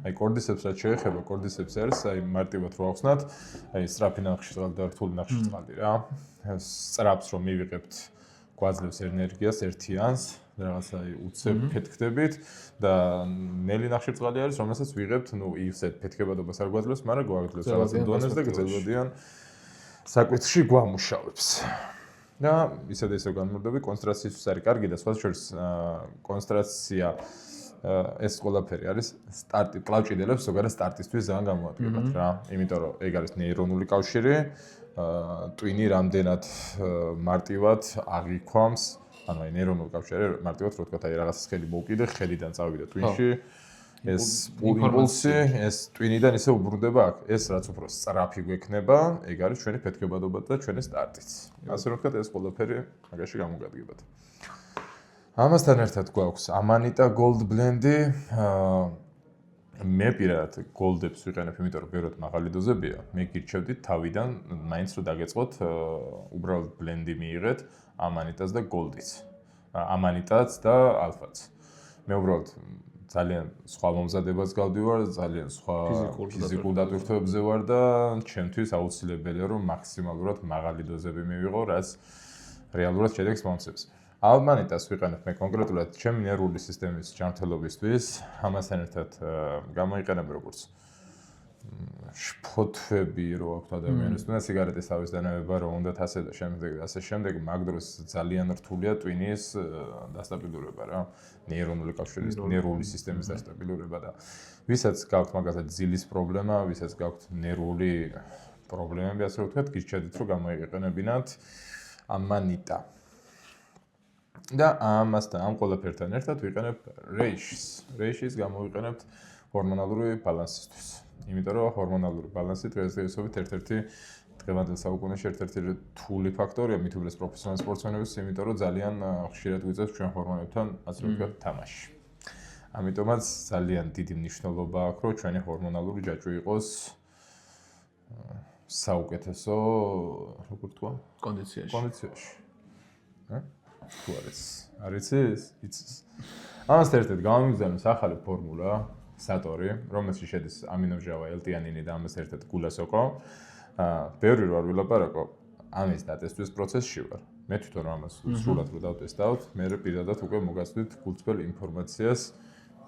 Speaker 2: აი კორდისეპს რაც შეეხება, კორდისეპსი არის აი მარტივად რო ახსნათ, აი სწრაფი ნახშირწყალი და რთული ნახშირწყალი რა. სწრაფს რომ მივიღებთ გვაძლევს ენერგიას ერთიანს, რაღაცა უცებ ფეთქდებით და ნელი ნახშირწყალი არის, რომელსაც ვიღებთ, ნუ ისეთ ფეთქებადობას არ გვაძლევს, მაგრამ გვაძლევს რაღაცა დონეს და გრძელვადიან საკვეთში გვამუშავებს. და ისე და ისე განმარტები კონცენტრაციისთვის არის კარგი და სხვა შორის კონცენტრაცია ეს ყველაფერი არის სტარტი კლავჭიდელებს ზოგადად სტარტისთვის ძალიან გამოადგებათ რა. იმიტომ რომ ეგ არის ნეირონული კავშირი, ტვინი რამდენად მარტივად აღიქვამს, ანუ აი ნეირონული კავშირი მარტივად რო ვთქვა, აი რაღაცას ხელი მოვკიდე, ხელიდან წავიდა ტვინში, ეს იმპულსი, ეს ტვინიდან ისე უბრუნდება აქ. ეს რაც უფრო სწრაფი გვექნება, ეგ არის ჩვენი ფეთქებადობა და ჩვენი სტარტიც. ასე რომ ვთქვათ, ეს ყველაფერი მაგაში გამოგადგებათ. ამასთან ერთად გვაქვს Amanita Gold Blend-ი. მე პირადად Gold-ებს ვიყენებ, იმიტომ რომ ბევრად მაღალი დოზებია. მე გირჩევდი თავიდან მაინც რომ დაგეწყოთ უბრალოდ blend-ი მიიღეთ Amanita-ს და Gold-იც. Amanita-ც და Alpha-ც. მე უბრალოდ ძალიან სხვა მომზადებას გავდივარ, ძალიან სხვა ფიზიკურ დატვირთვებზე ვარ და ჩემთვის აუცილებელია რომ მაქსიმალურად მაღალი დოზები მივიღო, რაც რეალურად შედეგს მომცემს. Amanita-ს ვიყენებ მე კონკრეტულად ჩემი ნერვული სისტემის ჯანმრთელობისთვის, ამასთან ერთად გამოიყენებ როგორც შფოთვები რო აქვს ადამიანის, თუნდაც სიგარეტის თავის დანებება რო უნდათ ასე და შემდეგ, მაგ დროს ძალიან რთულია ტვინის დასტაბილურება რა, ნეირონული კავშირის, ნერვული სისტემის დასტაბილურება და ვისაც გაქვთ მაგალითად ძილის პრობლემა, ვისაც გაქვთ ნერვული პრობლემები, ასე ვთქვათ, გირჩევდით რომ გამოიყენებინათ Amanita. და ამასთან ამ ყველაფერთან ერთად ვიყენებ Reishi-ს. Reishi-ს გამოვიყენებთ ჰორმონალური ბალანსისთვის. იმიტომ რომ ჰორმონალური ბალანსი დღესდღეობით ერთ-ერთი დღევანდელ საუკუნეში ერთ-ერთი რთული ფაქტორია მით უმეტეს პროფესიონალ სპორტსმენების, იმიტომ რომ ძალიან ხშირად გვიწევს ჩვენ ჰორმონებთან, ასე ვთქვათ, თამაში. ამიტომაც ძალიან დიდი მნიშვნელობა აქვს, რომ ჩვენი ჰორმონალური ჯაჭვი იყოს საუკეთესო, როგორ თქვა? კონდიციაში. თუ არის იცის. ამასთან ერთად გამომიგზავნეს ახალი ფორმულა, სატორი, რომელშიც შედის ამინომჟავა, ელტიანინი და ამასთან ერთად გულასოკო. ბევრი რო არ ვილაპარაკო, ამის დატესტვის პროცესში ვარ. მე თვითონ ამას სრულად რო დავტესტავთ, მე პირადად უკვე მოგაცდით გულწრფელ ინფორმაციას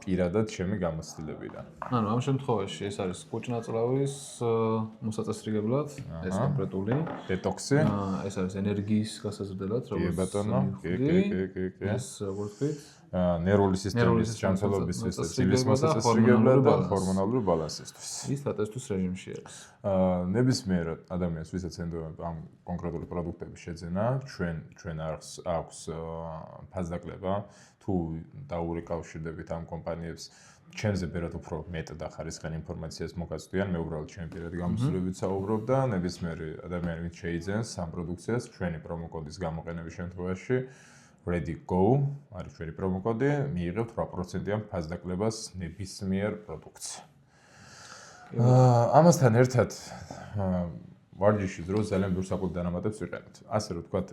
Speaker 2: პირადად ჩემი გამოცდილებიდან.
Speaker 1: ანუ ამ შემთხვევაში ეს არის კუჭნაწლავის მოსაწესრიგებლად, ეს კონკრეტული
Speaker 2: დეტოქსი.
Speaker 1: ეს არის ენერგიის გასაზრდელად,
Speaker 2: როგორც ბატონო, კი.
Speaker 1: ეს როგორ ვთქვით?
Speaker 2: ნერვული სისტემის ჯანმრთელობის ცილის მოსაწესრიგებლად და ჰორმონალური ბალანსისთვის.
Speaker 1: ის დატესტვის რეჟიმში არის.
Speaker 2: ნებისმიერ ადამიანს, ვისაც ენდოვა ამ კონკრეტული პროდუქტების შეძენა, ჩვენ აქვს ფასდაკლება, თუ დაურეკავშირდებით ამ კომპანიებს, ჩემზე ბევრად უფრო მეტ და ხარისხიან ინფორმაციას მოგაწვდიან, მე უბრალოდ ჩემი პირადი გამოცდილებით საუბრობ და ნებისმიერი ადამიანი ვინც შეიძენს ამ პროდუქციას, ჩვენი პრომოკოდის გამოყენების შემთხვევაში Ready Go, არის ჩვენი პრომოკოდი, მიიღებთ 8%-იან ფასდაკლებას ნებისმიერ პროდუქტს. ამასთან ერთად ვარჯიშის დროს ძალიან ბევრ საკუთარ დანამატებს ვიყენებთ. ასე რომ თქვათ,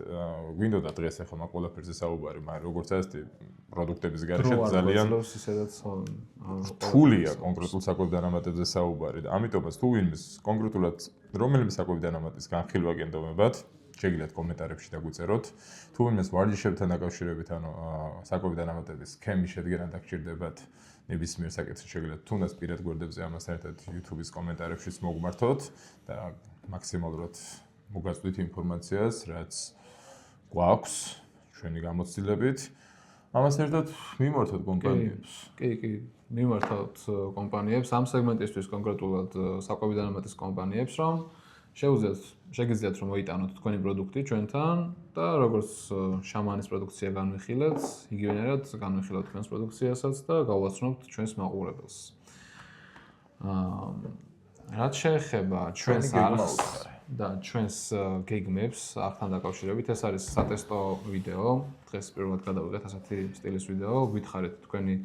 Speaker 2: გვინდოდა დღეს ახლა მაგ ყველაფერზე საუბარი, მაგრამ როგორც ასეთი პროდუქტების გარეშე ძალიან რთულია კონკრეტულ საკუთარ დანამატებზე საუბარი და ამიტომაც თუ ვინმეს კონკრეტულად რომელიმე საკუთარ დანამატის განხილვა გენდობებათ, შეგიძლიათ კომენტარებში დაგვიწეროთ. თუ ვინმეს ვარჯიშებთან დაკავშირებით, ანუ საკუთარ დანამატების სქემის შედგენა დაგჭირდებათ, ნებისმიერ საკითხში შეგიძლიათ თუნდაც პირად გვერდებზე ამასთან ერთად YouTube-ის კომენტარებშიც მოგმართოთ და მაქსიმალურად მოგაწვდით ინფორმაციას, რაც გვაქვს ჩვენი გამოცდილებით. ამასთან ერთად მიმართოთ კომპანიებს.
Speaker 1: კი, მიმართოთ კომპანიებს ამ სეგმენტისთვის კონკრეტულად საკვები დანამატის კომპანიებს, რომ შეგიძლიათ რომ მოიტანოთ თქვენი პროდუქტი ჩვენთან და როგორც შამანის პროდუქცია განვიხილეთ, იგივენერად განვიხილოთ თქვენს პროდუქციასაც და გავაცნობთ ჩვენს მაყურებელს. რაც შეეხება ჩვენს არხს და ჩვენს გეგმებს არხთან დაკავშირებით, ეს არის სატესტო ვიდეო. დღეს პირველად გადავიღეთ ასეთი სტილის ვიდეო, გითხარით თქვენი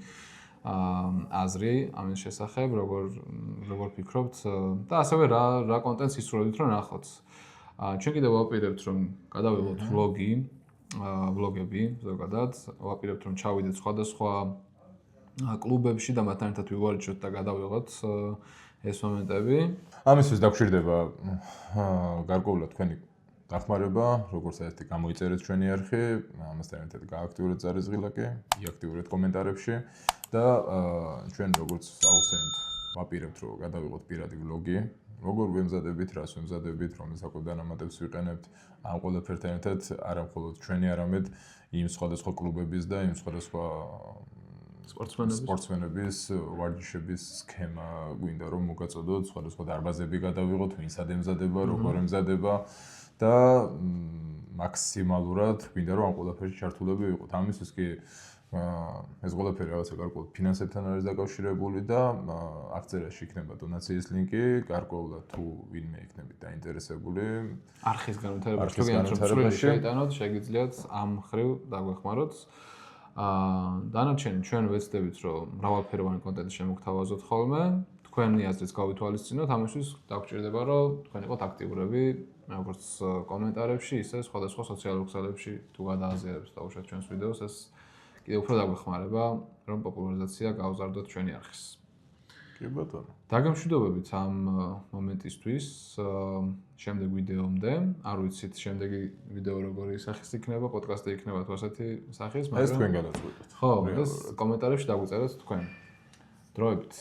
Speaker 1: აზრი ამის შესახებ, როგორ ფიქრობთ და ასევე რა კონტენტს ისურვებთ რომ ნახოთ. ჩვენ კიდევ ვაპირებთ რომ გადავიღოთ ვლოგები ზოგადად, ვაპირებთ რომ ჩავიდეთ სხვადასხვა კლუბებში და მათთან ერთად ვივარჯიშოთ და გადავიღოთ ეს მომენტები.
Speaker 2: ამისთვის დაგჭირდება გარკვეულად თქვენი დახმარება, როგორც ასეთი გამოიწერეთ ჩვენი არხი, ამასთან ერთად გააქტიურეთ ზარეზღილაკი, იაქტიურეთ კომენტარებში და ჩვენ როგორც აუხსენებთ, ვაპირებთ რომ გადავიღოთ პირადი ვლოგი, როგორ ვემზადებით, რას ვემზადებით, რომელ საკუთარ დანამატებს ვიყენებთ, ამ ყველაფერთან ერთად არა მხოლოდ ჩვენი, არამედ იმ სხვადასხვა კლუბების და იმ სხვადასხვა სპორტსმენების ვარჯიშების სქემა გვინდა რომ მოგაწოდოთ, სხვადასხვა დარბაზები გადავიღოთ, ვინსად ემზადება, როგორ ემზადება და მაქსიმალურად გვინდა რომ ამ ყველაფერში ჩართულები ვიყოთ. ამისთვის კი ეს ყველაფერი რაღაცა გარკვეულ ფინანსებთან არის დაკავშირებული და აღწერაში იქნება დონაციის ლინკი, გარკვეულად თუ ვინმე იქნებით დაინტერესებული
Speaker 1: არხის განვითარებაში შეიტანოთ, შეგიძლიათ ამ ხრივ დაგვეხმაროთ. დანარჩენი ჩვენ ვეცდებით რომ მრავალფეროვანი კონტენტი შემოგთავაზოთ ხოლმე. თქვენი აზრიც გავითვალისწინოთ, ამისთვის დაგჭირდება რომ თქვენ იყოთ აქტიურები, როგორც კომენტარებში, ისე სხვადასხვა სოციალურ ქსელებში თუ გადააზიარებთ და უშუალოდ ჩვენს ვიდეოს, ეს კიდევ უფრო დაგვეხმარება, რომ პოპულარიზაცია გავზარდოთ ჩვენი არხის.
Speaker 2: კი ბატონო.
Speaker 1: დაგემშვიდობებით ამ მომენტისთვის, შემდეგ ვიდეომდე. არ ვიცით შემდეგი ვიდეო როგორი სახის იქნება, პოდკასტი იქნება თუ ასეთი სახის,
Speaker 2: მაგრამ ეს თქვენ გადაწყვეტეთ.
Speaker 1: ხო, ეს კომენტარებში დაგვიწერეთ თქვენ. დროებით.